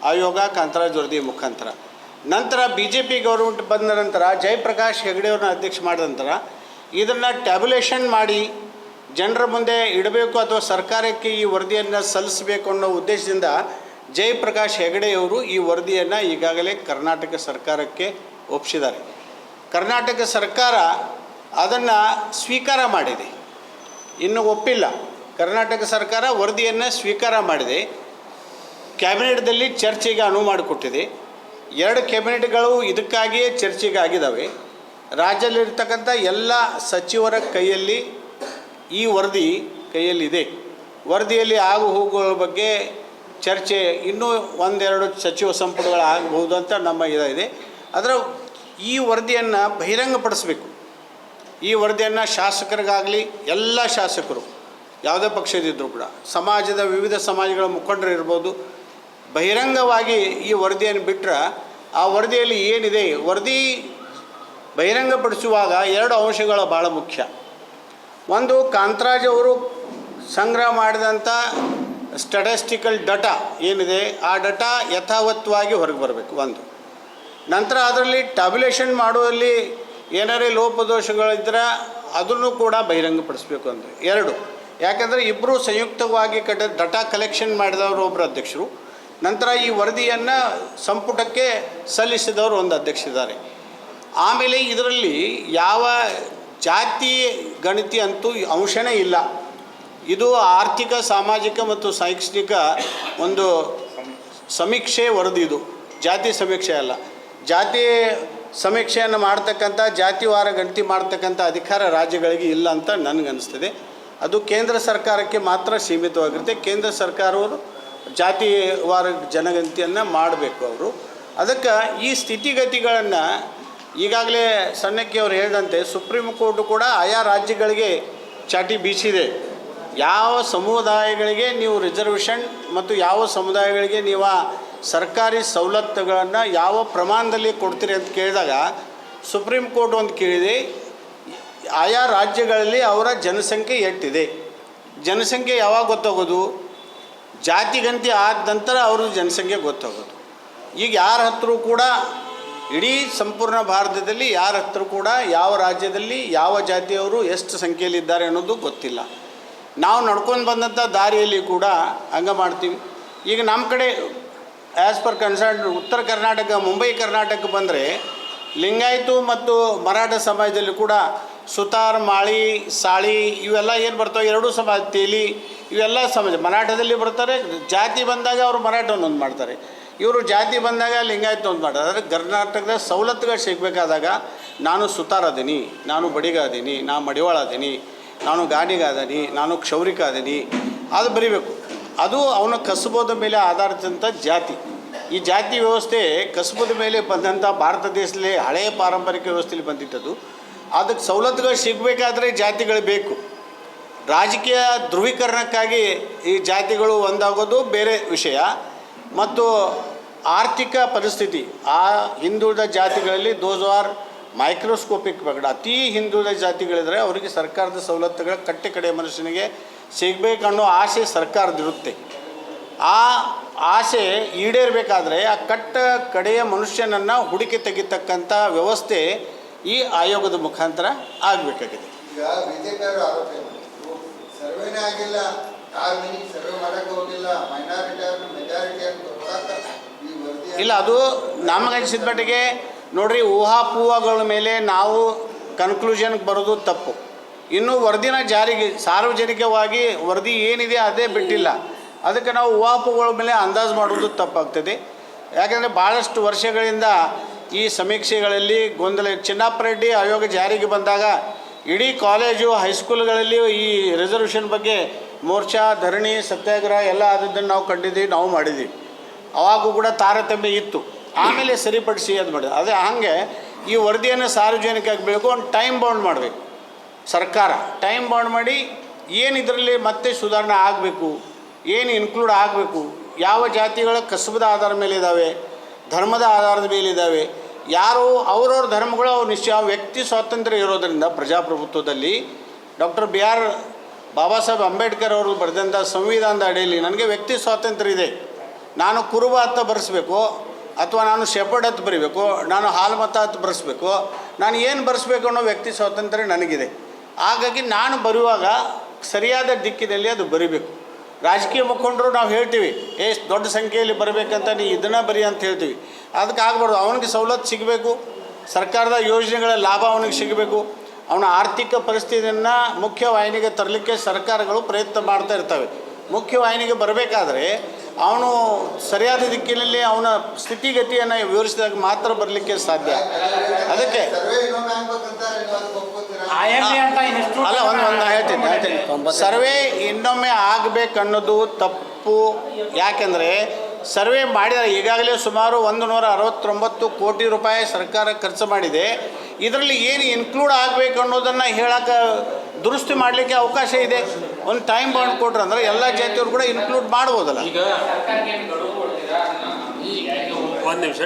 ಆಯೋಗ, ಕಾಂತರಾಜ್ ವರದಿ ಮುಖಾಂತರ. ನಂತರ BJP ಗೌರ್ಮೆಂಟ್ ಬಂದ ನಂತರ ಜಯಪ್ರಕಾಶ್ ಹೆಗಡೆಯವ್ರನ್ನ ಅಧ್ಯಕ್ಷ ಮಾಡಿದ ನಂತರ ಇದನ್ನು ಟ್ಯಾಬ್ಯುಲೇಷನ್ ಮಾಡಿ ಜನರ ಮುಂದೆ ಇಡಬೇಕು ಅಥವಾ ಸರ್ಕಾರಕ್ಕೆ ಈ ವರದಿಯನ್ನು ಸಲ್ಲಿಸಬೇಕು ಅನ್ನೋ ಉದ್ದೇಶದಿಂದ ಜಯಪ್ರಕಾಶ್ ಹೆಗಡೆಯವರು ಈ ವರದಿಯನ್ನು ಈಗಾಗಲೇ ಕರ್ನಾಟಕ ಸರ್ಕಾರಕ್ಕೆ ಒಪ್ಪಿಸಿದ್ದಾರೆ. ಕರ್ನಾಟಕ ಸರ್ಕಾರ ಅದನ್ನು ಸ್ವೀಕಾರ ಮಾಡಿದೆ, ಇನ್ನೂ ಒಪ್ಪಿಲ್ಲ. ಕರ್ನಾಟಕ ಸರ್ಕಾರ ವರದಿಯನ್ನು ಸ್ವೀಕಾರ ಮಾಡಿದೆ. ಕ್ಯಾಬಿನೆಟ್ದಲ್ಲಿ ಚರ್ಚೆಗೆ ಅನುವು ಮಾಡಿಕೊಟ್ಟಿದೆ. 2 ಕ್ಯಾಬಿನೆಟ್ಗಳು ಇದಕ್ಕಾಗಿಯೇ ಚರ್ಚೆಗೆ ಆಗಿದ್ದಾವೆ. ರಾಜ್ಯದಲ್ಲಿರ್ತಕ್ಕಂಥ ಎಲ್ಲ ಸಚಿವರ ಕೈಯಲ್ಲಿ ಈ ವರದಿ ಕೈಯಲ್ಲಿದೆ. ವರದಿಯಲ್ಲಿ ಆಗು ಹೋಗುಗಳ ಬಗ್ಗೆ ಚರ್ಚೆ ಇನ್ನೂ 1-2 ಸಚಿವ ಸಂಪುಟಗಳು ಆಗಬಹುದು ಅಂತ ನಮ್ಮ ಇದೆ. ಅದರ ಈ ವರದಿಯನ್ನು ಬಹಿರಂಗಪಡಿಸಬೇಕು. ಈ ವರದಿಯನ್ನು ಶಾಸಕರಿಗಾಗಲಿ, ಎಲ್ಲ ಶಾಸಕರು ಯಾವುದೇ ಪಕ್ಷದಿದ್ದರೂ ಕೂಡ, ಸಮಾಜದ ವಿವಿಧ ಸಮಾಜಗಳ ಮುಖಂಡರು ಇರ್ಬೋದು, ಬಹಿರಂಗವಾಗಿ ಈ ವರದಿಯನ್ನು ಬಿಟ್ಟರೆ ಆ ವರದಿಯಲ್ಲಿ ಏನಿದೆ, ವರದಿ ಬಹಿರಂಗಪಡಿಸುವಾಗ 2 ಅಂಶಗಳು ಭಾಳ ಮುಖ್ಯ. ಒಂದು, ಕಾಂತರಾಜ್ ಅವರು ಸಂಗ್ರಹ ಮಾಡಿದಂಥ ಸ್ಟ್ಯಾಟಿಸ್ಟಿಕಲ್ ಡಾಟಾ ಏನಿದೆ ಆ ಡಾಟಾ ಯಥಾವತ್ತವಾಗಿ ಹೊರಗೆ ಬರಬೇಕು ಒಂದು. ನಂತರ ಅದರಲ್ಲಿ ಟ್ಯಾಬ್ಯುಲೇಷನ್ ಮಾಡುವಲ್ಲಿ ಏನಾರೇ ಲೋಪದೋಷಗಳಿದ್ದರೆ ಅದನ್ನು ಕೂಡ ಬಹಿರಂಗಪಡಿಸಬೇಕು ಅಂದರೆ 2. ಯಾಕೆಂದರೆ ಇಬ್ಬರು ಸಂಯುಕ್ತವಾಗಿ ಡಾಟಾ ಕಲೆಕ್ಷನ್ ಮಾಡಿದವರು ಒಬ್ಬರು ಅಧ್ಯಕ್ಷರು, ನಂತರ ಈ ವರದಿಯನ್ನು ಸಂಪುಟಕ್ಕೆ ಸಲ್ಲಿಸಿದವರು ಒಂದು ಅಧ್ಯಕ್ಷರಿದ್ದಾರೆ. ಆಮೇಲೆ ಇದರಲ್ಲಿ ಯಾವ ಜಾತಿ ಗಣತಿ ಅಂತೂ ಅಂಶನೇ ಇಲ್ಲ. ಇದು ಆರ್ಥಿಕ, ಸಾಮಾಜಿಕ ಮತ್ತು ಶೈಕ್ಷಣಿಕ ಒಂದು ಸಮೀಕ್ಷೆ ವರದಿ. ಇದು ಜಾತಿ ಸಮೀಕ್ಷೆ ಅಲ್ಲ. ಜಾತಿ ಸಮೀಕ್ಷೆಯನ್ನು ಮಾಡ್ತಕ್ಕಂಥ, ಜಾತಿವಾರ ಗಣತಿ ಮಾಡ್ತಕ್ಕಂಥ ಅಧಿಕಾರ ರಾಜ್ಯಗಳಿಗೆ ಇಲ್ಲ ಅಂತ ನನಗನ್ನಿಸ್ತದೆ. ಅದು ಕೇಂದ್ರ ಸರ್ಕಾರಕ್ಕೆ ಮಾತ್ರ ಸೀಮಿತವಾಗಿರುತ್ತೆ. ಕೇಂದ್ರ ಸರ್ಕಾರವರು ಜಾತಿವಾರ ಜನಗಣತಿಯನ್ನು ಮಾಡಬೇಕು ಅವರು. ಅದಕ್ಕೆ ಈ ಸ್ಥಿತಿಗತಿಗಳನ್ನು ಈಗಾಗಲೇ ಸಣ್ಣಕ್ಕಿ ಅವರು ಹೇಳಿದಂತೆ ಸುಪ್ರೀಂ ಕೋರ್ಟ್ ಕೂಡ ಆಯಾ ರಾಜ್ಯಗಳಿಗೆ ಚಾಟಿ ಬೀಸಿದೆ. ಯಾವ ಸಮುದಾಯಗಳಿಗೆ ನೀವು ರಿಸರ್ವೇಷನ್ ಮತ್ತು ಯಾವ ಸಮುದಾಯಗಳಿಗೆ ನೀವು ಸರ್ಕಾರಿ ಸವಲತ್ತುಗಳನ್ನು ಯಾವ ಪ್ರಮಾಣದಲ್ಲಿ ಕೊಡ್ತೀರಿ ಅಂತ ಕೇಳಿದಾಗ ಸುಪ್ರೀಂ ಕೋರ್ಟ್ ಒಂದು ಕೇಳಿದೆ, ಆಯಾ ರಾಜ್ಯಗಳಲ್ಲಿ ಅವರ ಜನಸಂಖ್ಯೆ ಎಷ್ಟಿದೆ. ಜನಸಂಖ್ಯೆ ಯಾವಾಗ ಗೊತ್ತಾಗೋದು? ಜಾತಿ ಗಣತಿ ಆದ ನಂತರ ಅವ್ರದ್ದು ಜನಸಂಖ್ಯೆ ಗೊತ್ತಾಗೋದು. ಈಗ ಯಾರ ಹತ್ರ ಕೂಡ ಇಡೀ ಸಂಪೂರ್ಣ ಭಾರತದಲ್ಲಿ ಯಾರ ಹತ್ರ ಕೂಡ ಯಾವ ರಾಜ್ಯದಲ್ಲಿ ಯಾವ ಜಾತಿಯವರು ಎಷ್ಟು ಸಂಖ್ಯೆಯಲ್ಲಿದ್ದಾರೆ ಅನ್ನೋದು ಗೊತ್ತಿಲ್ಲ. ನಾವು ನಡ್ಕೊಂಡು ಬಂದಂಥ ದಾರಿಯಲ್ಲಿ ಕೂಡ ಹಂಗೆ ಮಾಡ್ತೀವಿ. ಈಗ ನಮ್ಮ ಕಡೆ ಆ್ಯಸ್ ಪರ್ ಕನ್ಸರ್ನ್ ಉತ್ತರ ಕರ್ನಾಟಕ, ಮುಂಬೈ ಕರ್ನಾಟಕ ಬಂದರೆ ಲಿಂಗಾಯತು ಮತ್ತು ಮರಾಠ ಸಮಾಜದಲ್ಲಿ ಕೂಡ ಸುತಾರ್, ಮಾಳಿ, ಸಾಳಿ ಇವೆಲ್ಲ ಏನು ಬರ್ತವೆ, ಎರಡೂ ಸಮಾಜ, ತೇಲಿ ಇವೆಲ್ಲ ಸಮಾಜ. ಮರಾಠದಲ್ಲಿ ಬರ್ತಾರೆ, ಜಾತಿ ಬಂದಾಗ ಅವರು ಮರಾಠವನ್ನು ಒಂದು ಮಾಡ್ತಾರೆ, ಇವರು ಜಾತಿ ಬಂದಾಗ ಲಿಂಗಾಯತ ಒಂದು ಮಾಡ್ತಾರೆ. ಆದರೆ ಕರ್ನಾಟಕದ ಸವಲತ್ತುಗಳು ಸಿಗಬೇಕಾದಾಗ ನಾನು ಸುತಾರ್ ಅದೀನಿ, ನಾನು ಬಡಿಗ ಅದೀನಿ, ನಾನು ಮಡಿವಾಳ ಅದೀನಿ, ನಾನು ಗಾಣಿಗ ಅದೀನಿ, ನಾನು ಕ್ಷೌರಿಕ ಅದೀನಿ, ಅದು ಬರೀಬೇಕು. ಅದು ಅವನ ಕಸಬದ ಮೇಲೆ ಆಧಾರಿತಂಥ ಜಾತಿ. ಈ ಜಾತಿ ವ್ಯವಸ್ಥೆ ಕಸಬದ ಮೇಲೆ ಬಂದಂಥ ಭಾರತ ದೇಶದಲ್ಲಿ ಹಳೆಯ ಪಾರಂಪರಿಕ ವ್ಯವಸ್ಥೆಯಲ್ಲಿ ಬಂದಿದ್ದದು. ಅದಕ್ಕೆ ಸವಲತ್ತುಗಳು ಸಿಗಬೇಕಾದ್ರೆ ಜಾತಿಗಳು ಬೇಕು. ರಾಜಕೀಯ ಧ್ರುವೀಕರಣಕ್ಕಾಗಿ ಈ ಜಾತಿಗಳು ಒಂದಾಗೋದು ಬೇರೆ ವಿಷಯ. ಮತ್ತು ಆರ್ಥಿಕ ಪರಿಸ್ಥಿತಿ ಆ ಹಿಂದುಳಿದ ಜಾತಿಗಳಲ್ಲಿ ದೋಸ್ ಆರ್ ಮೈಕ್ರೋಸ್ಕೋಪಿಕ್ ಬಗ್ಗೆ ಅತಿ ಹಿಂದುಳಿದ ಜಾತಿಗಳಿದ್ರೆ ಅವರಿಗೆ ಸರ್ಕಾರದ ಸವಲತ್ತುಗಳ ಕಟ್ಟೆ ಮನುಷ್ಯನಿಗೆ ಸಿಗಬೇಕನ್ನೋ ಆಸೆ ಸರ್ಕಾರದಿರುತ್ತೆ. ಆ ಆಸೆ ಈಡೇರಬೇಕಾದ್ರೆ ಆ ಕಡೆಯ ಮನುಷ್ಯನನ್ನು ಹುಡುಕಿ ತೆಗಿತಕ್ಕಂಥ ವ್ಯವಸ್ಥೆ ಈ ಆಯೋಗದ ಮುಖಾಂತರ ಆಗಬೇಕಾಗಿದೆ. ಈಗ ಬಿಜೆಪಿ ಅವರು ಆರೋಪ ಮಾಡಿದ್ರು, ಸರ್ವೇನೇ ಆಗಿಲ್ಲ, ಯಾರು ಮನೆಗೆ ಸರ್ವೆ ಮಾಡಕ್ಕೆ ಹೋಗಿಲ್ಲ, ಮೈನಾರಿಟಿ ಅವ್ರನ್ನ ಮೆಜಾರಿಟಿ ಅಂತ ಈ ವರದಿ ಇಲ್ಲ, ಅದು ನಮಗನ್ಸಿದ ಮಟ್ಟಿಗೆ ನೋಡ್ರಿ, ಊಹಾಪೂಹಗಳ ಮೇಲೆ ನಾವು ಕನ್ಕ್ಲೂಷನ್ಗೆ ಬರೋದು ತಪ್ಪು. ಇನ್ನೂ ವರದಿನ ಜಾರಿಗೆ ಸಾರ್ವಜನಿಕವಾಗಿ ವರದಿ ಏನಿದೆ ಅದೇ ಬಿಟ್ಟಿಲ್ಲ. ಅದಕ್ಕೆ ನಾವು ಊಹಾಪೋಹಗಳ ಮೇಲೆ ಅಂದಾಜು ಮಾಡೋದು ತಪ್ಪಾಗ್ತದೆ. ಯಾಕೆಂದರೆ ಭಾಳಷ್ಟು ವರ್ಷಗಳಿಂದ ಈ ಸಮೀಕ್ಷೆಗಳಲ್ಲಿ ಗೊಂದಲ. ಚಿನ್ನಪ್ಪ ರೆಡ್ಡಿ ಆಯೋಗ ಜಾರಿಗೆ ಬಂದಾಗ ಇಡೀ ಕಾಲೇಜು ಹೈಸ್ಕೂಲ್ಗಳಲ್ಲಿ ಈ ರಿಸರ್ವೇಷನ್ ಬಗ್ಗೆ ಮೋರ್ಚಾ, ಧರಣಿ, ಸತ್ಯಾಗ್ರಹ ಎಲ್ಲ ಆದದ್ದನ್ನು ನಾವು ಕಂಡಿದ್ದೀವಿ, ನಾವು ಮಾಡಿದ್ದೀವಿ. ಅವಾಗೂ ಕೂಡ ತಾರತಮ್ಯ ಇತ್ತು. ಆಮೇಲೆ ಸರಿಪಡಿಸಿ ಅದು ಮಾಡಿದೆ. ಅದೇ ಹಾಗೆ ಈ ವರದಿಯನ್ನು ಸಾರ್ವಜನಿಕ ಆಗಬೇಕು, ಒಂದು ಟೈಮ್ ಬೌಂಡ್ ಮಾಡಬೇಕು. ಸರ್ಕಾರ ಟೈಮ್ ಬೌಂಡ್ ಮಾಡಿ ಏನು ಇದರಲ್ಲಿ ಮತ್ತೆ ಸುಧಾರಣೆ ಆಗಬೇಕು, ಏನು ಇನ್ಕ್ಲೂಡ್ ಆಗಬೇಕು, ಯಾವ ಜಾತಿಗಳ ಕಸಬದ ಆಧಾರದ ಮೇಲೆ ಇದ್ದಾವೆ, ಧರ್ಮದ ಆಧಾರದ ಮೇಲೆ ಇದ್ದಾವೆ, ಯಾರು ಅವ್ರವ್ರ ಧರ್ಮಗಳು ಅವ್ರು ನಿಶ್ಚಯ ವ್ಯಕ್ತಿ ಸ್ವಾತಂತ್ರ್ಯ ಇರೋದರಿಂದ ಪ್ರಜಾಪ್ರಭುತ್ವದಲ್ಲಿ ಡಾಕ್ಟರ್ ಬಾಬಾ ಸಾಹೇಬ್ ಅಂಬೇಡ್ಕರ್ ಅವರು ಬರೆದಂಥ ಸಂವಿಧಾನದ ಅಡಿಯಲ್ಲಿ ನನಗೆ ವ್ಯಕ್ತಿ ಸ್ವಾತಂತ್ರ್ಯ ಇದೆ. ನಾನು ಕುರುಬ ಅಂತ ಬರೆಸ್ಬೇಕು, ಅಥವಾ ನಾನು ಶೆಪರ್ಡ್ ಅಂತ ಬರೀಬೇಕು, ನಾನು ಹಾಲ್ಮತ ಅಂತ ಬರೆಸ್ಬೇಕು, ನಾನು ಏನು ಬರೆಸ್ಬೇಕು ಅನ್ನೋ ವ್ಯಕ್ತಿ ಸ್ವಾತಂತ್ರ್ಯ ನನಗಿದೆ. ಹಾಗಾಗಿ ನಾನು ಬರೆಯುವಾಗ ಸರಿಯಾದ ದಿಕ್ಕಿನಲ್ಲಿ ಅದು ಬರೀಬೇಕು. ರಾಜಕೀಯ ಮುಖಂಡರು ನಾವು ಹೇಳ್ತೀವಿ, ದೊಡ್ಡ ಸಂಖ್ಯೆಯಲ್ಲಿ ಬರಬೇಕಂತ ನೀ ಇದನ್ನು ಬರಿ ಅಂತ ಹೇಳ್ತೀವಿ. ಅದಕ್ಕೆ ಆಗಬಾರ್ದು. ಅವನಿಗೆ ಸವಲತ್ತು ಸಿಗಬೇಕು, ಸರ್ಕಾರದ ಯೋಜನೆಗಳ ಲಾಭ ಅವನಿಗೆ ಸಿಗಬೇಕು. ಅವನ ಆರ್ಥಿಕ ಪರಿಸ್ಥಿತಿಯನ್ನು ಮುಖ್ಯವಾಹಿನಿಗೆ ತರಲಿಕ್ಕೆ ಸರ್ಕಾರಗಳು ಪ್ರಯತ್ನ ಮಾಡ್ತಾ ಇರ್ತವೆ. ಮುಖ್ಯವಾಹಿನಿಗೆ ಬರಬೇಕಾದ್ರೆ ಅವನು ಸರಿಯಾದ ದಿಕ್ಕಿನಲ್ಲಿ ಅವನ ಸ್ಥಿತಿಗತಿಯನ್ನು ವಿವರಿಸಿದಾಗ ಮಾತ್ರ ಬರಲಿಕ್ಕೆ ಸಾಧ್ಯ. ಅದಕ್ಕೆ ಸರ್ವೆ ಇನ್ನೊಮ್ಮೆ ಆಗ್ಬೇಕಂತ ನೀವು ಅದಕ್ಕೆ ಒಪ್ಕೋತೀರಾ? ಅಲ್ಲ, ಒಂದು ಹೇಳ್ತೀನಿ. ಸರ್ವೆ ಇನ್ನೊಮ್ಮೆ ಆಗಬೇಕನ್ನೋದು ತಪ್ಪು. ಯಾಕೆಂದರೆ ಸರ್ವೆ ಮಾಡಿದರೆ ಈಗಾಗಲೇ ಸುಮಾರು 169 ಕೋಟಿ ರೂಪಾಯಿ ಸರ್ಕಾರ ಖರ್ಚು ಮಾಡಿದೆ. ಇದರಲ್ಲಿ ಏನು ಇನ್ಕ್ಲೂಡ್ ಆಗಬೇಕು ಅನ್ನೋದನ್ನು ಹೇಳೋಕೆ, ದುರಸ್ತಿ ಮಾಡಲಿಕ್ಕೆ ಅವಕಾಶ ಇದೆ. ಒಂದು ಟೈಮ್ ಬೌಂಡ್ ಕೊಟ್ರೆ ಅಂದರೆ ಎಲ್ಲ ಜಾತಿಯವರು ಕೂಡ ಇನ್ಕ್ಲೂಡ್ ಮಾಡ್ಬೋದಲ್ಲ. ಈಗ ಒಂದು ನಿಮಿಷ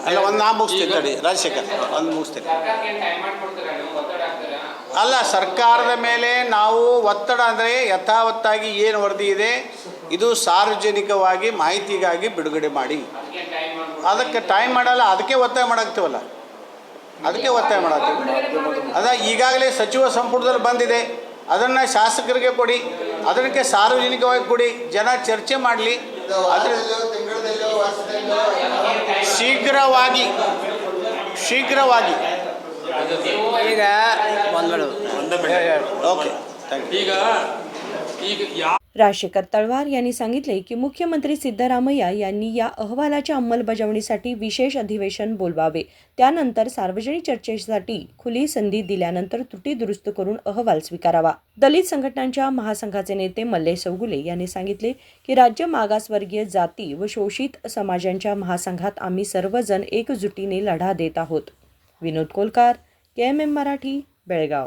ಅಲ್ಲ, ಒಂದು ನಾ ಮುಗಿಸ್ತೀನಿ ತಡಿ ರಾಜಶೇಖರ್, ಒಂದು ಮುಗಿಸ್ತೀನಿ. ಅಲ್ಲ, ಸರ್ಕಾರದ ಮೇಲೆ ನಾವು ಒತ್ತಡ ಅಂದರೆ ಯಥಾವತ್ತಾಗಿ ಏನು ವರದಿ ಇದೆ ಇದು ಸಾರ್ವಜನಿಕವಾಗಿ ಮಾಹಿತಿಗಾಗಿ ಬಿಡುಗಡೆ ಮಾಡಿ. ಅದಕ್ಕೆ ಟೈಮ್ ಮಾಡಲ್ಲ, ಅದಕ್ಕೆ ಒತ್ತಾಯ ಮಾಡಾಕ್ತೀವಲ್ಲ, ಅದಕ್ಕೆ ಒತ್ತಾಯ ಮಾಡತ್ತೀವಿ. ಈಗಾಗಲೇ ಸಚಿವ ಸಂಪುಟದಲ್ಲಿ ಬಂದಿದೆ, ಅದನ್ನು ಶಾಸಕರಿಗೆ ಕೊಡಿ, ಅದಕ್ಕೆ ಸಾರ್ವಜನಿಕವಾಗಿ ಕೊಡಿ, ಜನ ಚರ್ಚೆ ಮಾಡಲಿ. ಅದ್ರ ತಿಂಗಳದಲ್ಲೋ ವರ್ಷದಲ್ಲೋ ಶೀಘ್ರವಾಗಿ ಈಗ ಓಕೆ, ಥ್ಯಾಂಕ್ ಯು. ಈಗ ಯಾವ राजशेखर तळवार यांनी सांगितले की मुख्यमंत्री सिद्धरामय्या यांनी या अहवालाच्या अंमलबजावणीसाठी विशेष अधिवेशन बोलवावे. त्यानंतर सार्वजनिक चर्चेसाठी खुली संधी दिल्यानंतर त्रुटी दुरुस्त करून अहवाल स्वीकारावा. दलित संघटनांच्या महासंघाचे नेते मल्लेश चौगुले यांनी सांगितले की राज्य मागासवर्गीय जाती व शोषित समाजांच्या महासंघात आम्ही सर्वजण एकजुटीने लढा देत आहोत. विनोद कोलकार, KMM मराठी, बेळगाव.